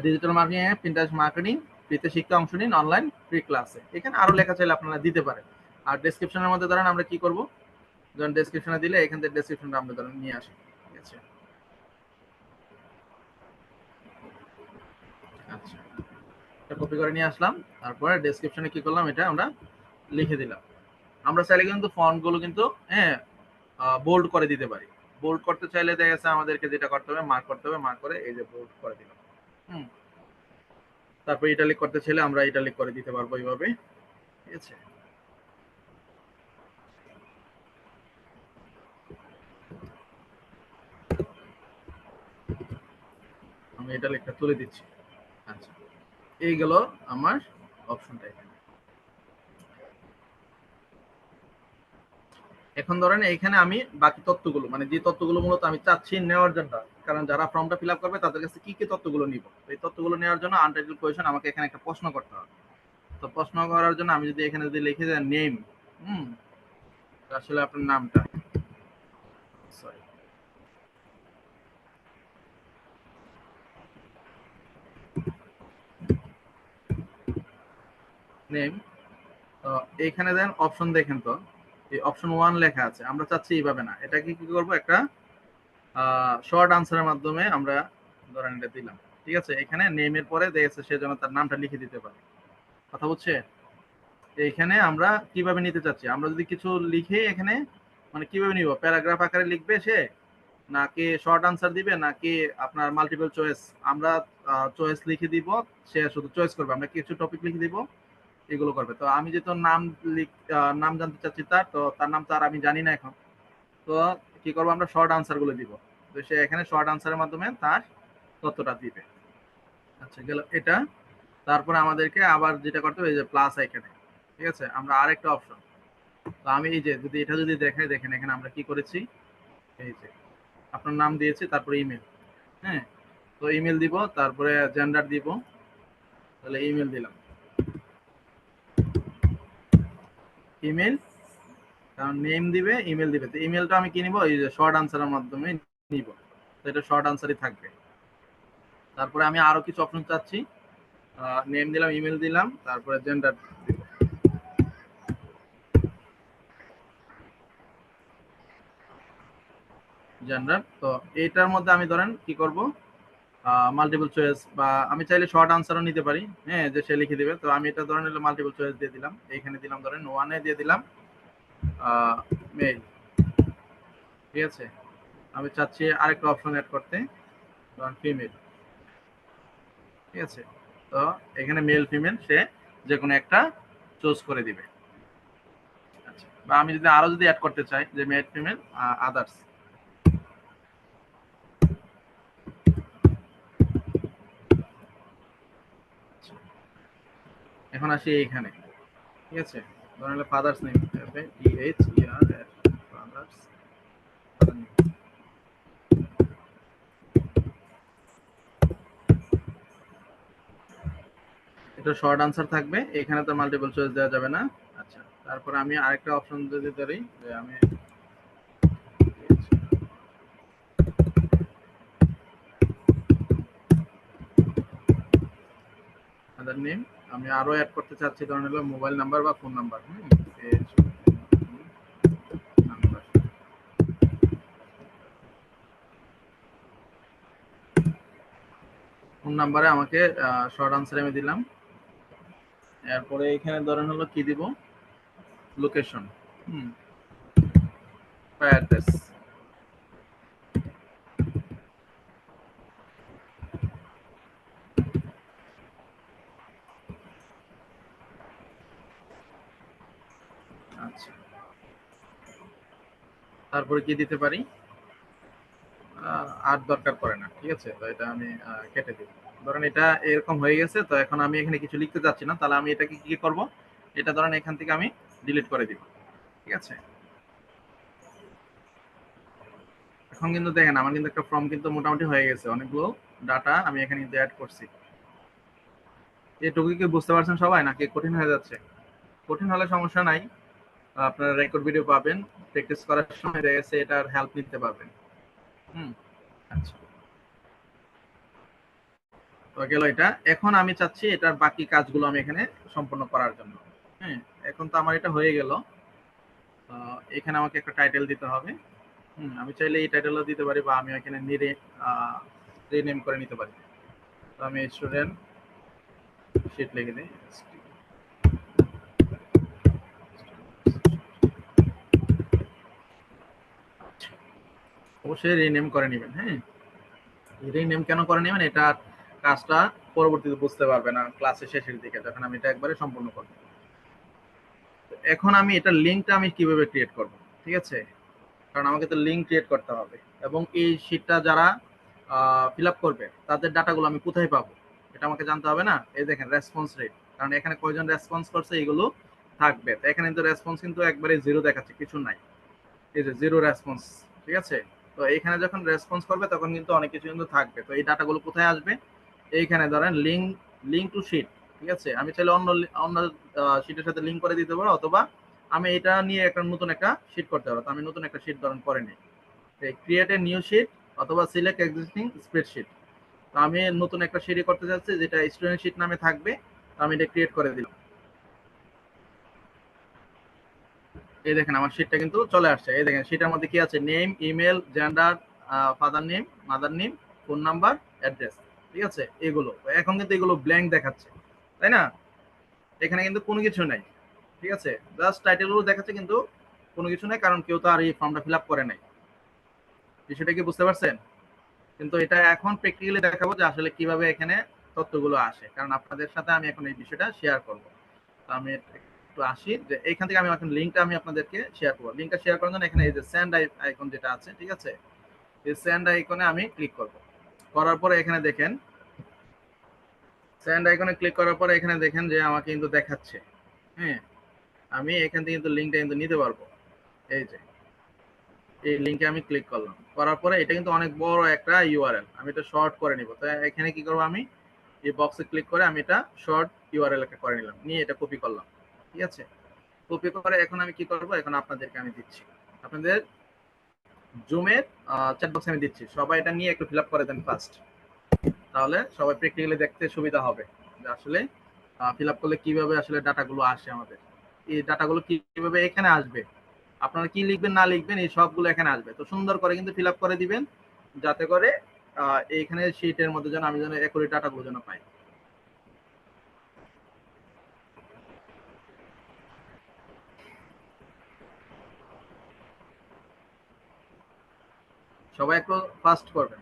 ডিজিটাল মার্কেটিং, পিন্টারেস্ট মার্কেটিং, ফ্রিতে শিখতে অংশ নিন অনলাইন ফ্রি ক্লাসে, এখানে আরো লেখা চাইলে আপনারা দিতে পারেন। আর ডেসক্রিপশনের মধ্যে ধরেন আমরা কি করব, ধরেন ডেসক্রিপশনে দিলে এখান থেকে ডেসক্রিপশনটা আমরা ধরেন নিয়ে আসি, ঠিক আছে। আচ্ছা, এটা কপি করে নিয়ে আসলাম, তারপরে ডেসক্রিপশনে কি করলাম, এটা আমরা লিখে দিলাম। আমরা চাইলে কিন্তু ফন্ট গুলো কিন্তু হ্যাঁ বোল্ড করে দিতে পারি। বোল্ড করতে চাইলে দেখা গেছে আমাদেরকে যেটা করতে হবে, মার্ক করতে হবে, মার্ক করে এই যে বোল্ড করে দিলাম। হুম, তারপর ইটালিক করতে চাইলে আমরা ইটালিক করে দিতে পারবো এইভাবে, ঠিক আছে। আমি ইটালিকটা তুলে দিচ্ছি। আচ্ছা, এই গেল আমার অপশনটা এখানে। এখন ধরেন এখানে আমি বাকি তথ্যগুলো, মানে যে তথ্যগুলো মূলত আমি চাচ্ছি নেওয়ার জন্য, কারণ যারা ফর্মটা ফিল আপ করবে তাদের কাছে কি কি তথ্যগুলো নিব, এই তথ্যগুলো নেওয়ার জন্য আনটাইটেল কোয়েশ্চেন আমাকে এখানে একটা প্রশ্ন করতে হবে। তো প্রশ্ন করার জন্য আমি যদি এখানে যদি লিখে দেন নেম, হুম, আসলে আপনার নামটা, সরি, নেম, তো এইখানে দেন অপশন, দেখেন তো এই অপশন 1 লেখা আছে, আমরা চাচ্ছি এইভাবে না, এটাকে কি করব, একটা শর্ট আনসারের মাধ্যমে আমরা ধরেন এটা দিলাম, ঠিক আছে। এখানে নেমের পরে দেখেছে সে যেন তার নামটা লিখে দিতে পারে, কথা বুঝছে। এইখানে আমরা কিভাবে নিতে চাচ্ছি, আমরা যদি কিছু লিখে এখানে মানে কিভাবে নিব, প্যারাগ্রাফ আকারে লিখবে সে, নাকি শর্ট আনসার দিবে, নাকি আপনার মাল্টিপল চয়েস, আমরা চয়েস লিখে দিব, সে শুধু চয়েস করবে, আমরা কিছু টপিক লিখে দিব, এগুলো করবে। তো আমি যেহেতু নাম জানতে চাচ্ছি তার, তো তার নাম তো আর আমি জানি না এখন, তো কি করবো, আমরা শর্ট আনসার গুলো দিব, তো সে এখানে শর্ট আনসারের মাধ্যমে তার তথ্যটা দিবে। আচ্ছা গেল এটা। তারপরে আমাদেরকে আবার যেটা করতে হবে, এই যে প্লাস এখানে, ঠিক আছে, আমরা আরেকটা অপশন, তো আমি এই যে যদি এটা যদি দেখাই, দেখেন এখানে আমরা কি করেছি, এই যে আপনার নাম দিয়েছি, তারপরে ইমেল, হ্যাঁ, তো ইমেল দিব, তারপরে জেন্ডার দিব, তাহলে ইমেল দিলাম, ইমেল, কারণ নেম দিবে, ইমেল দিবে, তো ইমেলটা আমি কি নিব, এই যে শর্ট আনসারের মাধ্যমে নিব, তো এটা শর্ট আনসারই থাকবে। তারপরে আমি আরো কিছু অপশন চাচ্ছি, নেম দিলাম, ইমেল দিলাম, তারপরে জেন্ডার দিব, জেন্ডার। তো এইটার মধ্যে আমি ধরেন কি করব, মাল্টিপল চয়েস, বা আমি চাইলে শর্ট আনসারও নিতে পারি, হ্যাঁ, যে সে লিখে দিবে, তো আমি এটা ধরেন মাল্টিপল চয়েস দিয়ে দিলাম, এইখানে দিলাম ধরেন ওয়ানে দিয়ে দিলাম মেল, ঠিক আছে। আমি চাচ্ছি আরেকটা অপশন অ্যাড করতে, ধরেন ফিমেল, ঠিক আছে। তো এখানে মেল ফিমেল সে যে কোনো একটা চুজ করে দিবে। আচ্ছা, বা আমি যদি আরো যদি অ্যাড করতে চাই যে মেল ফিমেল আদার্স, এখন আসি এইখানে, ঠিক আছে, ধরেন ফাদার্স নেম, ফাদার্স, এটা শর্ট আনসার থাকবে, এখানে তো মাল্টিপল চয়েস দেওয়া যাবে না। আচ্ছা, তারপরে আমি আরেকটা অপশন দিতে পারি, যে আমি আদার নেম, আমি আরো অ্যাড করতে চাচ্ছি, ধরেন হলো মোবাইল নাম্বার বা ফোন নাম্বার, নাম্বার, ফোন নাম্বারে আমাকে শর্ট আনসার আমি দিলাম। এরপরে এখানে ধরেন হলো কি দিব, লোকেশন, হুম, অ্যাড্রেস। আচ্ছা, তারপরে কি দিতে পারি, আর দরকার পড়ে না, ঠিক আছে, তো এটা আমি কেটে দিব। ধরেন এটা এরকম হয়ে গেছে, তো এখন আমি এখানে কিছু লিখতে চাচ্ছি না, তাহলে আমি এটাকে কি করব, এটা ধরেন এখান থেকে আমি ডিলিট করে দিব, ঠিক আছে। এখন কিন্তু দেখেন আমার কিন্তু একটা ফর্ম কিন্তু মোটামুটি হয়ে গেছে, অনেকগুলো ডাটা আমি এখানে কিন্তু অ্যাড করছি। এটুকু কি বুঝতে পারছেন সবাই, নাকি কঠিন হয়ে যাচ্ছে? কঠিন হলে সমস্যা নাই, আপনারা রেকর্ড ভিডিও পাবেন, প্র্যাকটিস করার সময় দেখা গেছে এটার হেল্প নিতে পারবেন। হুম, আচ্ছা, তো গেল এটা। এখন আমি চাচ্ছি এটার বাকি কাজগুলো আমি এখানে সম্পন্ন করার জন্য, হ্যাঁ, এখন তো আমার এটা হয়ে গেল। এখানে আমাকে একটা টাইটেল দিতে হবে, আমি চাইলে এই টাইটেলও দিতে পারি, বা আমি এখানে রিনেম করে নিতে পারি। তো আমি স্টুডেন্ট শিট লিখে দিই, অবশ্যই রিনেম করে নেবেন, হ্যাঁ, রিনেম কেন করে নেবেন, এটা কাজটা পরবর্তীতে বুঝতে পারবে না ক্লাসের শেষের দিকে, যখন আমি এটা একবারে সম্পূর্ণ করব। এখন আমি এটা লিঙ্কটা আমি কিভাবে ক্রিয়েট করব, ঠিক আছে, কারণ আমাকে তো লিঙ্ক ক্রিয়েট করতে হবে, এবং এই শিটটা যারা ফিল আপ করবে তাদের ডাটাগুলো আমি কোথায় পাবো, এটা আমাকে জানতে হবে না। এই দেখেন রেসপন্স রেট, কারণ এখানে কয়জন রেসপন্স করছে এগুলো থাকবে, তো এখানে কিন্তু রেসপন্স কিন্তু একবারে জিরো দেখাচ্ছে, কিছু নাই, এই যে জিরো রেসপন্স, ঠিক আছে। তো এখানে যখন রেসপন্স করবে তখন কিন্তু অনেক কিছু কিন্তু থাকবে, তো এই ডাটাগুলো কোথায় আসবে, এইখানে ধরেন লিঙ্ক, লিঙ্ক টু শিট, ঠিক আছে, আমি চাইলে অন্য অন্য শিটের সাথে লিঙ্ক করে দিতে পারো, অথবা আমি এটা নিয়ে একটা নতুন একটা শিট করতে পারবো, তো আমি নতুন একটা শিট ধরেন করে নিই, ক্রিয়েট এ নিউ শিট অথবা সিলেক্ট এক্সিস্টিং স্প্রেডশিট, তো আমি নতুন একটা শিট করতে যাচ্ছি যেটা স্টুডেন্ট শিট নামে থাকবে, তো আমি এটা ক্রিয়েট করে দিলাম। এই দেখেন আমার শিটটা কিন্তু চলে আসছে, এই দেখেন শিটের মধ্যে কি আছে, name, email, gender, father name, mother name, phone number, address, ঠিক আছে, এগুলো এখন কিন্তু এগুলো ব্ল্যাঙ্ক দেখাচ্ছে, তাই না, এখানে কিন্তু কোনো কিছু নাই। ঠিক আছে, জাস্ট টাইটেলগুলো দেখাচ্ছে কিন্তু কোনো কিছু নাই, কারণ কেউ তো আর এই ফর্মটা ফিল আপ করে নাই। বিষয়টা কি বুঝতে পারছেন? কিন্তু এটা এখন প্র্যাকটিক্যালি দেখাবো যে আসলে কিভাবে এখানে তথ্যগুলো আসে, কারণ আপনাদের সাথে আমি এখন এই বিষয়টা শেয়ার করব। তো আমি একটু আসি যে এইখান থেকে আমি এখন লিঙ্কটা আমি আপনাদেরকে শেয়ার করবো। লিঙ্কটা শেয়ার করার জন্য এখানে এই যে স্যান্ড আইকন যেটা আছে, ঠিক আছে, এই স্যান্ড আইকনে আমি ক্লিক করব। করার পরে এখানে দেখেন, স্যান্ড আইকনে ক্লিক করার পরে এখানে দেখেন যে আমাকে কিন্তু দেখাচ্ছে। হ্যাঁ, আমি এখান থেকে কিন্তু লিঙ্কটা কিন্তু নিতে পারবো। এই যে এই লিঙ্কে আমি ক্লিক করলাম, করার পরে এটা কিন্তু অনেক বড় একটা ইউআরএল, আমি এটা শর্ট করে নিব। তো এখানে কি করবো, আমি এই বক্সে ক্লিক করে আমি এটা শর্ট ইউআরএল একটা করে নিলাম, নিয়ে এটা কপি করলাম। ঠিক আছে, কপি করে এখন আমি কি করব, এখন আপনাদেরকে আমি দিচ্ছি, আপনাদের জুমের চ্যাট বক্সে আমি দিচ্ছি। সবাই এটা নিয়ে একটু ফিল আপ করে দেন ফার্স্ট, তাহলে সবাই প্র্যাকটিক্যালি দেখতে সুবিধা হবে যে আসলে ফিল আপ করলে কিভাবে আসলে ডাটাগুলো আসে আমাদের, এই ডাটাগুলো কিভাবে এখানে আসবে, আপনারা কি লিখবেন না লিখবেন এই সবগুলো এখানে আসবে। তো সুন্দর করে কিন্তু ফিল আপ করে দিবেন, যাতে করে এইখানে শীটের মধ্যে যেন আমি যেন একুরেট ডাটাগুলো যেন পাই। সবাই একটু ফাস্ট করবেন।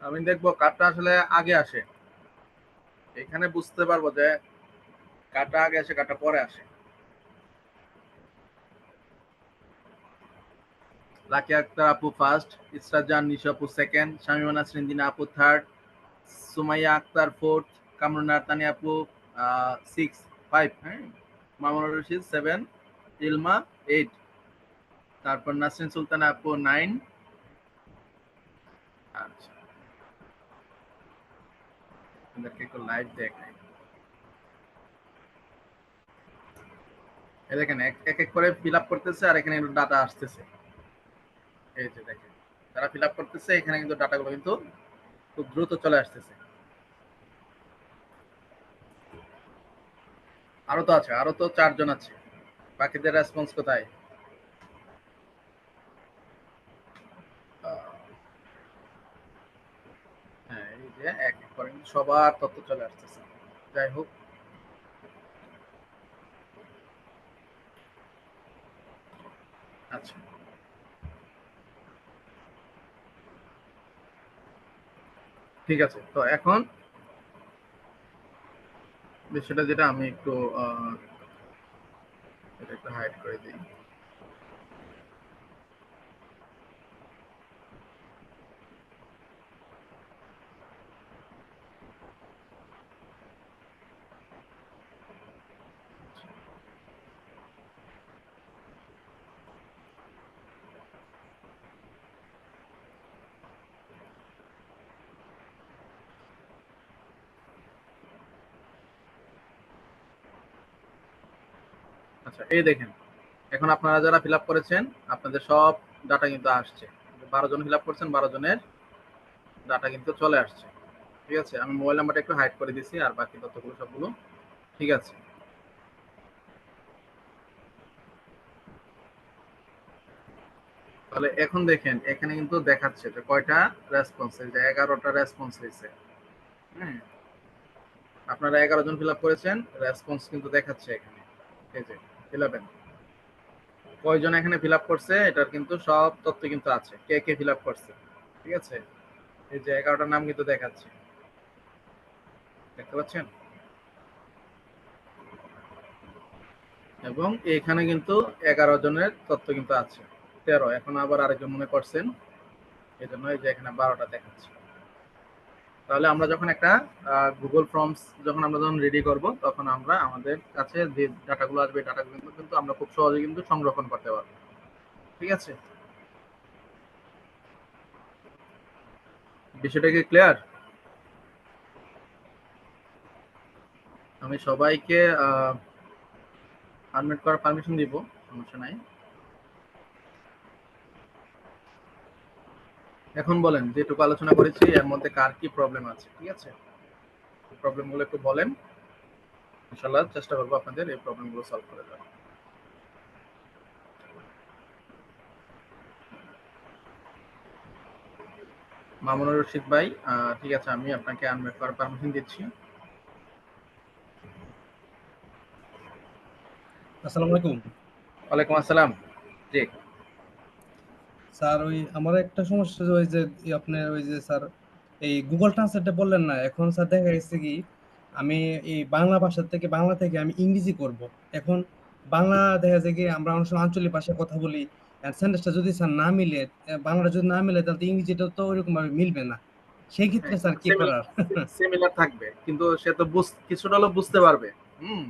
আমি দেখবো কারটা আসলে আগে আসে, এখানে বুঝতে পারবো যে কারটা আগে আসে কারটা পরে আসে। লাকি আক্তার আপু ফার্স্ট, ইসরাত জাহান নিশা আপু সেকেন্ড, শামিমা নাসরিন দিনা আপু থার্ড, সুমাইয়া আক্তার ফোর্থ, কামরুন তানি আপু সিক্স, ফাইভ, হ্যাঁ, মামুনুর রশিদ সেভেন, ইলমা এইট, তারপর নাসরিন সুলতানা আপু নাইন। আচ্ছা, আপনাদেরকে একটু লাইভ দেখাই। এই দেখেন এক এক করে ফিল আপ করতেছে, আর এখানে ডাটা আসতেছে। এই যে দেখেন, যারা ফিল আপ করতেছে এখানে কিন্তু ডাটাগুলো কিন্তু খুব দ্রুত চলে আসতেছে। আরো তো আছে, আরো তো চারজন আছে, বাকিদের রেসপন্স কোথায়? হ্যাঁ, এই যে এক এক করে কিন্তু সবার তথ্য চলে আসতেছে। যাই হোক, আচ্ছা, ঠিক আছে। তো এখন বিষয়টা যেটা আমি একটু এটা একটু হাইড করে দিই। আচ্ছা, এই দেখেন, এখন আপনারা যারা ফিল আপ করেছেন আপনাদের সব ডাটা কিন্তু আসছে। 12 জন ফিল আপ করছেন, 12 জনের ডাটা কিন্তু চলে আসছে। ঠিক আছে, আমি মোবাইল নাম্বারটা একটু হাইড করে দিছি, আর বাকি তথ্যগুলো সবগুলো ঠিক আছে। তাহলে এখন দেখেন এখানে কিন্তু দেখাচ্ছে যে কয়টা রেসপন্স, এই যে 11টা রেসপন্স হয়েছে। হ্যাঁ, আপনারা 11 জন ফিল আপ করেছেন, রেসপন্স কিন্তু দেখাচ্ছে এখানে। এই যে 11, কয়জন এখানে ফিল আপ করছে এটার কিন্তু সব তথ্য কিন্তু আছে, কে কে ফিল আপ করছে। ঠিক আছে, এই যে 11টার নাম কিন্তু দেখাচ্ছে, দেখতে পাচ্ছেন? এবং এখানে কিন্তু 11 জনের তথ্য কিন্তু আছে। 13, এখন আবার আরেকজন মনে করছেন, এই জন্য এই যে এখানে 12টা দেখাচ্ছে। তাহলে আমরা যখন একটা গুগল ফর্মস যখন আমরা রেডি করব, তখন আমরা আমাদের কাছে যে ডাটাগুলো আসবে, ডাটাগুলো কিন্তু আমরা খুব সহজে কিন্তু সংরক্ষণ করতে পারবো। ঠিক আছে, বিষয়টা কি ক্লিয়ার? আমি সবাইকে আনমিউট করার পারমিশন দিব, সমস্যা নাই। এখন বলেন, যেটুকু আলোচনা করেছি এর মধ্যে কার কি প্রবলেম আছে? ঠিক আছে, প্রবলেমগুলো একটু বলেন, ইনশাআল্লাহ চেষ্টা করবো আপনাদের এই প্রবলেমগুলো সলভ করে দেওয়ার। মামুনুর রশিদ ভাই, ঠিক আছে, আমি আপনাকে আনমিউট করার পারমিশন দিচ্ছি। আসসালামু আলাইকুম। ওয়ালাইকুম আসসালাম। জি স্যার, ওই আমার একটা সমস্যা ওই যে আপনার ওই যে স্যার এই গুগল ট্রান্সলেটে বললেন না, এখন স্যার দেখা গেছে কি আমি এই বাংলা ভাষা থেকে বাংলা থেকে আমি ইংরেজি করব। এখন বাংলা দেখা যায় কি আমরা অনেক সময় আঞ্চলিক ভাষায় কথা বলি, সেন্টেন্সটা যদি স্যার না মিলে, বাংলাটা যদি না মিলে, তাহলে তো ইংরেজিটা তো ওইরকম ভাবে মিলবে না। সেই ক্ষেত্রে স্যার কি করার? সিমিলার থাকবে, কিন্তু সে তো কিছুটা হলেও বুঝতে পারবে। হুম,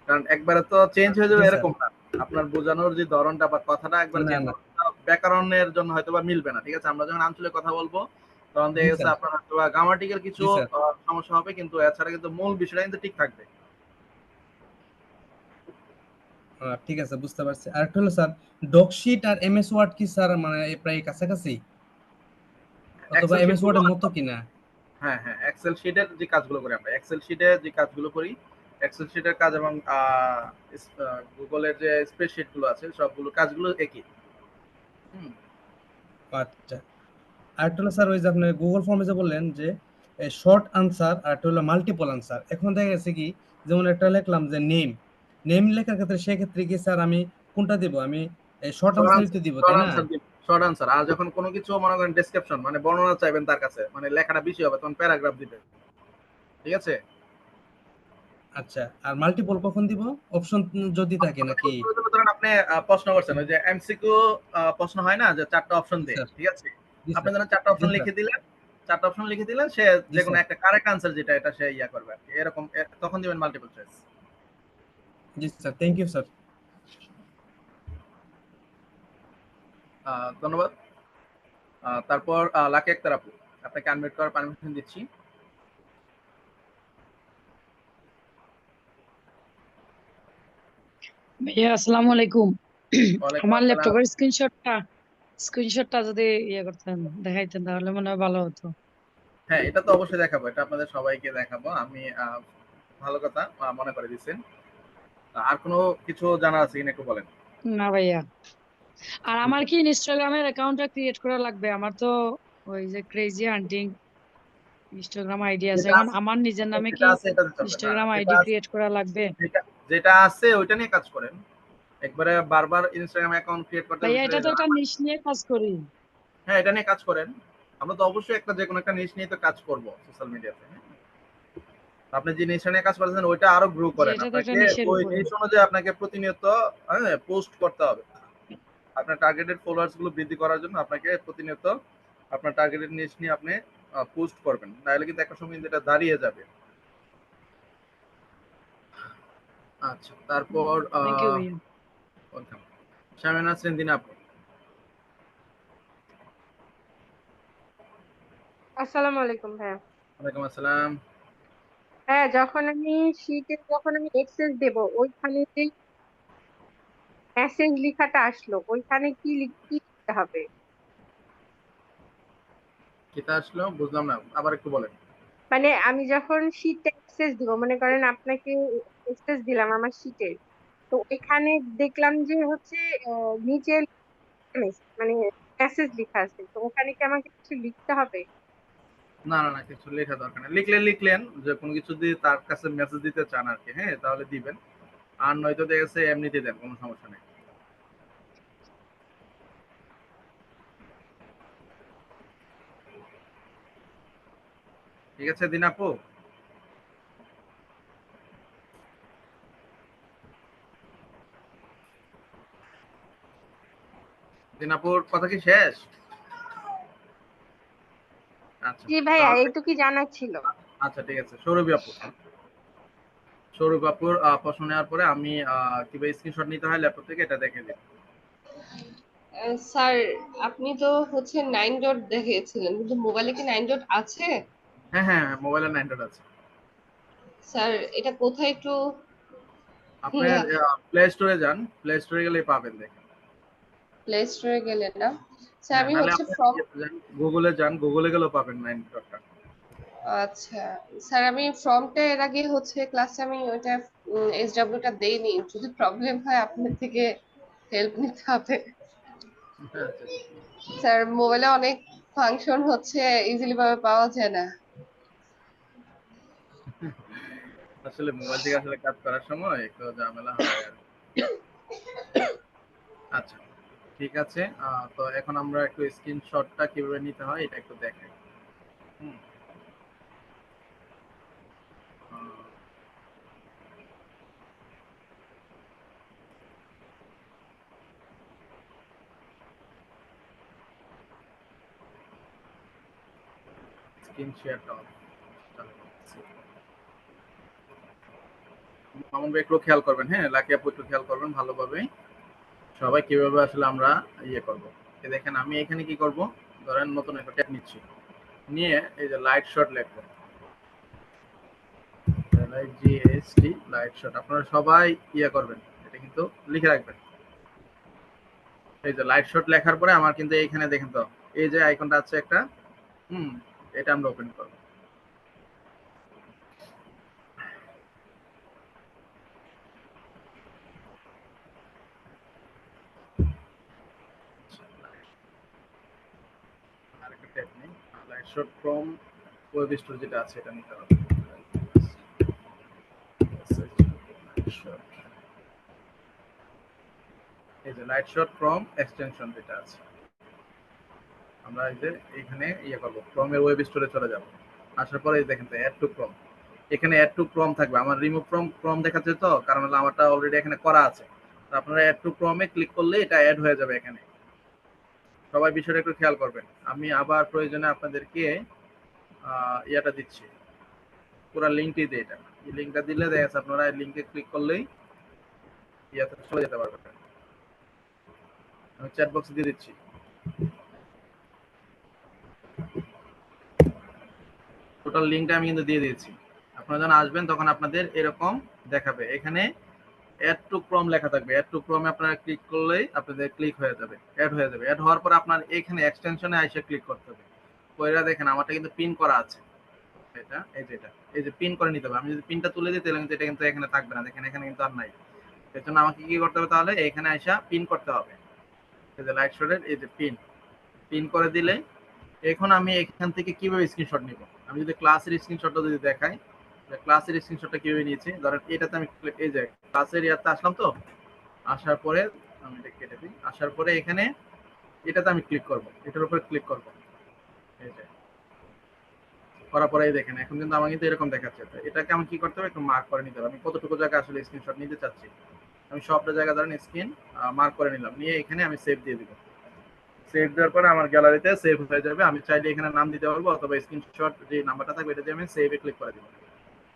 কারণ একবারে তো চেঞ্জ হয়ে যাবে জি স্যার। এরকম না। আপনার বোঝানোর যে ধরনটা বা কথাটা একবার না চেঞ্জ না। হবে, ব্যাকরণের জন্য হয়তো বা মিলবে না। ঠিক আছে, আমরা যখন আঞ্চলিক কথা বলবো, তখন জি দেখা গেছে স্যার। আপনার হয়তো বা গ্রামাটিক্যাল কিছু জি স্যার। সমস্যা হবে, কিন্তু এছাড়া কিন্তু মূল বিষয়টা কিন্তু ঠিক থাকবে। ঠিক আছে, বুঝতে পারছি। আর একটা হলো স্যার, ডকশিট আর এমএস ওয়ার্ড কি স্যার মানে প্রায় কাছাকাছি, অথবা এক্সেল শিট এমএস গুলো, ওয়ার্ডের মতো কিনা? হ্যাঁ হ্যাঁ, এক্সেল শিটের যে কাজগুলো করি আমরা, এক্সেল শিটে যে কাজগুলো করি, এক্সেল শিটের কাজ এবং গুগলের যে স্প্রেডশিট গুলো আছে, সবগুলো কাজগুলো একই। হুম, আচ্ছা। আর একটা হলো স্যার, ওই যে আপনি গুগল ফর্মে যে বললেন যে শর্ট আনসার আর একটা হলো মাল্টিপল আনসার, এখন দেখা গেছে কি যেমন একটা লিখলাম যে নেম, নেম লেখার ক্ষেত্রে সেক্ষেত্রে কি স্যার আমি কোনটা দিব? আমি শর্ট শর্ট আনসারই তো আনসার, দিব, শর্ট তাই না? আনসার দিব, শর্ট আনসার। আর যখন কোনো কিছু মনে করেন ডেসক্রিপশন মানে বর্ণনা চাইবেন তার কাছে, মানে লেখাটা বেশি হবে, তখন প্যারাগ্রাফ দিবেন। ঠিক আছে, আচ্ছা, আর মাল্টিপল কখন দিব? অপশন যদি থাকে নাকি? ধরেন আপনি প্রশ্ন করছেন, ওই যে এমসিকিউ প্রশ্ন হয় না, যে 4টা অপশন জি দেয়, স্যার। ঠিক আছে, জি আপনি স্যার। ধরেন 4টা জি অপশন স্যার। লিখে দিলেন, 4টা অপশন লিখে দিলেন, সে জি যে কোনো স্যার। একটা কারেক্ট আনসার যেটা এটা সে ইয়া করবে আর কি, এরকম তখন দিবেন মাল্টিপল চয়েস। জি স্যার, থ্যাংক ইউ স্যার। ধন্যবাদ। তারপর লাকি আক্তার আপু, আপনাকে আনমিউট করার পারমিশন দিচ্ছি। ভাইয়া আসসালামু আলাইকুম। ওয়ালাইকুম আমার আসসালাম। ল্যাপটপের স্ক্রিনশটটা যদি ইয়ে করতেন, দেখাইতেন, তাহলে মনে হয় ভালো হতো। হ্যাঁ, এটা তো অবশ্যই দেখাবো, এটা আপনাদের সবাইকে দেখাবো আমি। ভালো কথা মনে করে দিচ্ছেন। আর কোনো কিছু জানার আছে কিনা একটু বলেন। না ভাইয়া, আর আমার কি ইনস্টাগ্রামের অ্যাকাউন্টটা ক্রিয়েট করা লাগবে? আমার তো ওই যে ক্রেজি হান্টিং ইনস্টাগ্রাম আইডি আছে, যেটা এখন আছে, আমার নিজের নামে যেটা কি আছে এটাতে চলবে না, ইনস্টাগ্রাম যেটা আইডি আছে, ক্রিয়েট করা লাগবে? যেটা আছে ওইটা নিয়ে কাজ করেন। একবারে বারবার ইনস্টাগ্রাম অ্যাকাউন্ট ক্রিয়েট করতে ভাইয়া এটা তো একটা আমার, নিশ নিয়ে কাজ করি। হ্যাঁ এটা নিয়ে কাজ করেন। আমরা তো অবশ্যই একটা যে কোনো একটা নিশ নিয়ে তো কাজ করব সোশ্যাল মিডিয়াতে। আপনি যে নিশ নিয়ে কাজ করছেন ওইটা আরো গ্রো যে করেন, এটা তো একটা আপনাকে নিশের ওই উপরে। নিশ অনুযায়ী আপনাকে প্রতিনিয়ত পোস্ট করতে হবে। আপনার টার্গেটেড ফলোয়ার্স গুলো বৃদ্ধি করার জন্য আপনাকে প্রতিনিয়ত আপনার টার্গেটেড নিশ নিয়ে আপনি পোস্ট করবেন, নাহলে কিন্তু একটা সময় কিন্তু এটা দাঁড়িয়ে যাবে। আচ্ছা, তারপর থ্যাংক ইউ ভাইয়া। ওয়েলকাম। শামিনা নাসরিন দিনা আপু। আসসালামু আলাইকুম ভাইয়া। ওয়ালাইকুম আসসালাম। হ্যাঁ, যখন আমি এক্সেস দেব, ওইখানে যে মেসেজ লেখাটা আসলো, ওইখানে কি লিখতে হবে? কিতা আসলো বুঝলাম না, আবার একটু বলেন। মানে আমি যখন শীটে অ্যাক্সেস দিব, মনে করেন আপনাকে অ্যাক্সেস দিলাম আমার শীটে, তো এখানে দেখলাম যে হচ্ছে নিচে মানে মেসেজ লেখা আছে, তো ওখানে কি আমাকে কিছু লিখতে হবে? না না না, কিছু লেখা দরকার নেই, লিখলেন যে কোনো কিছু যদি তার কাছে মেসেজ দিতে চান আর কি, হ্যাঁ তাহলে দিবেন। আর নয়তো দেখে গেছে এমনিতে দেন, কোনো সমস্যা নেই। ঠিক আছে দিন আপু। দিনাপুর কথা কি শেষ? আচ্ছা জি ভাইয়া, তাহলে এইটুকুই জানার ছিল। আচ্ছা ঠিক আছে। সৌরভ আপুর প্রশ্ন নেওয়ার পরে আমি কিভাবে স্ক্রিনশট নিতে হয় ল্যাপটপ থেকে এটা দেখে দিই। স্যার, আপনি তো হচ্ছে 9 ডট দেখিয়েছিলেন, কিন্তু মোবাইলে কি 9 ডট আছে? হ্যাঁ হ্যাঁ, মোবাইলে 9 আছে। স্যার, এটা কোথায় একটু আপনি প্লে স্টোরে যান, প্লে স্টোরে গেলেই পাবেন দেখেন। প্লে স্টোরে গেলে না? স্যার, হ্যাঁ, আমি নাহলে হচ্ছে আপনি ফ্রম গুগলে যান, গুগলে গেলেও পাবেন 9 আচ্ছা স্যার, আমি ফর্মটা এর আগে হচ্ছে ক্লাসে আমি ওইটা SW টা দেইনি। যদি প্রবলেম হয় আপনার থেকে হেল্প নিতে হবে। আচ্ছা। স্যার, মোবাইলে অনেক ফাংশন হচ্ছে ইজিলি ভাবে পাওয়া যায় না। আসলে মোবাইল থেকে আসলে কাজ করার সময় একটু ঝামেলা হয় আর কি। আচ্ছা ঠিক আছে। তো এখন আমরা একটু স্ক্রিনশটটা কিভাবে নিতে হয় এটা একটু দেখাই। হুম। স্ক্রিন শেয়ারটা মামুন ভাই একটু খেয়াল করবেন, হ্যাঁ লাকি আপু একটু খেয়াল করবেন ভালোভাবে সবাই কিভাবে আসলে আমরা ইয়ে করব। দেখেন আমি এখানে কি করব, ধরেন নতুন একটা ট্যাব নিচ্ছি, নিয়ে এই যে লাইট শট লিখবো, LIGHT লাইট শট। আপনারা সবাই ইয়ে করবেন, এটা কিন্তু লিখে রাখবেন। এই যে লাইট শট লেখার পরে আমার কিন্তু এইখানে দেখেন তো এই যে আইকনটা আছে একটা, এটা আমরা ওপেন করব। আরেকটা ট্যাব নেই, light shot from web store যেটা আছে এটা নিতে হবে। এই যে লাইট শট ফ্রম এক্সটেনশন যেটা আছে, আমরা এই যে এখানে ইয়ে করব, ক্রোমের ওয়েব স্টোরে চলে যাব। আসার পরে এই দেখেন তো অ্যাড টু ক্রোম, এখানে অ্যাড টু ক্রোম থাকবে। আমার রিমুভ ফ্রম ক্রোম দেখাচ্ছে তো, কারণ হলো আমারটা অলরেডি এখানে করা আছে। তো আপনারা অ্যাড টু ক্রোমে ক্লিক করলে এটা অ্যাড হয়ে যাবে এখানে। সবাই বিষয়টা একটু খেয়াল করবেন। আমি আবার প্রয়োজনে আপনাদেরকে ইয়াটা দিচ্ছি, পুরো লিঙ্কটি দিয়ে, এটা এই লিঙ্কটা দিলে দেখা যাচ্ছে আপনারা এই লিঙ্কে ক্লিক করলেই ইয়াতে চলে যেতে পারবেন। আমি চ্যাট বক্সে দিয়ে দিচ্ছি। টোটাল লিঙ্কটা আমি কিন্তু দিয়ে দিয়েছি। আপনারা যখন আসবেন তখন আপনাদের এরকম দেখাবে, এখানে অ্যাড টু ক্রোম লেখা থাকবে। অ্যাড টু ক্রোমে আপনারা ক্লিক করলেই আপনাদের ক্লিক হয়ে যাবে, অ্যাড হয়ে যাবে। অ্যাড হওয়ার পর আপনার এখানে এক্সটেনশনে এসে ক্লিক করতে হবে। কইরা দেখেন আমারটা কিন্তু পিন করা আছে, এটা এই যে এটা এই যে পিন করে নিতে হবে। আমি যদি পিনটা তুলে দিই তাহলে কিন্তু এটা কিন্তু এখানে থাকবে না, দেখেন এখানে কিন্তু আর নাই। এর জন্য আমাকে কি করতে হবে, তাহলে এখানে এসে পিন করতে হবে। এই যে লাইট শটের এই যে পিন, পিন করে দিলে এখন আমি এখান থেকে কিভাবে স্ক্রিনশট নিব। আমি যদি ক্লাসের স্ক্রিনশটটা যদি দেখাই, ক্লাসের স্ক্রিনশটটা কিভাবে নিয়েছি, ধরেন এটাতে আমি এই যে ক্লাসের ইয়াতে আসলাম, তো আসার পরে আমি এটা কেটে দিই। আসার পরে এখানে এটাতে আমি ক্লিক করব, এটার উপরে ক্লিক করব। এই যে করার পরে দেখেন এখন কিন্তু আমার কিন্তু এরকম দেখাচ্ছে। তো এটাকে আমি কি করতে হবে, একটু মার্ক করে নিতে হবে আমি কতটুকু জায়গা আসলে স্ক্রিনশট নিতে চাচ্ছি। আমি সবটা জায়গা ধরেন স্ক্রিন মার্ক করে নিলাম, নিয়ে এখানে আমি সেভ দিয়ে দিব। সেভ দেওয়ার পরে আমার গ্যালারিতে সেভ হয়ে যাবে। আমি চাইলে এখানে নাম দিতে পারবো, অথবা স্ক্রিনশট যে নাম্বারটা থাকবে এটা দিয়ে আমি সেভে ক্লিক করে দিব,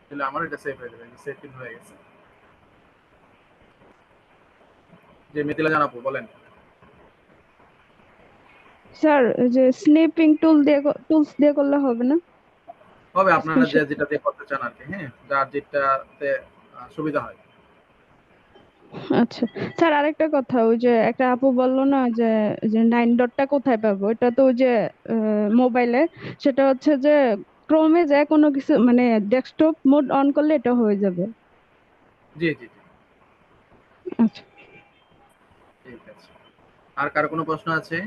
তাহলে আমার এটা সেভ হয়ে যাবে। সেভ কিন্তু হয়ে গেছে। যে মিথিলা জানাবো বলেন। স্যার, ওই যে স্নিপিং টুলস দিয়ে করলে হবে না? হবে, আপনারা যে স্ক্রিনশট। যেটা দিয়ে করতে চান আর কি, হ্যাঁ যার যেটাতে সুবিধা হয়। আচ্ছা স্যার, আরেকটা কথা, ওই যে একটা আপু বললো না যে যে 9 ডটটা কোথায় পাবো, এটা তো ওই যে মোবাইলে, সেটা হচ্ছে যে ক্রোমে যায় কোনো কিছু মানে ডেস্কটপ মোড অন করলে এটা হয়ে যাবে। জি জি জি, আচ্ছা। ঠিক আছে। আর কার কোনো প্রশ্ন আছে?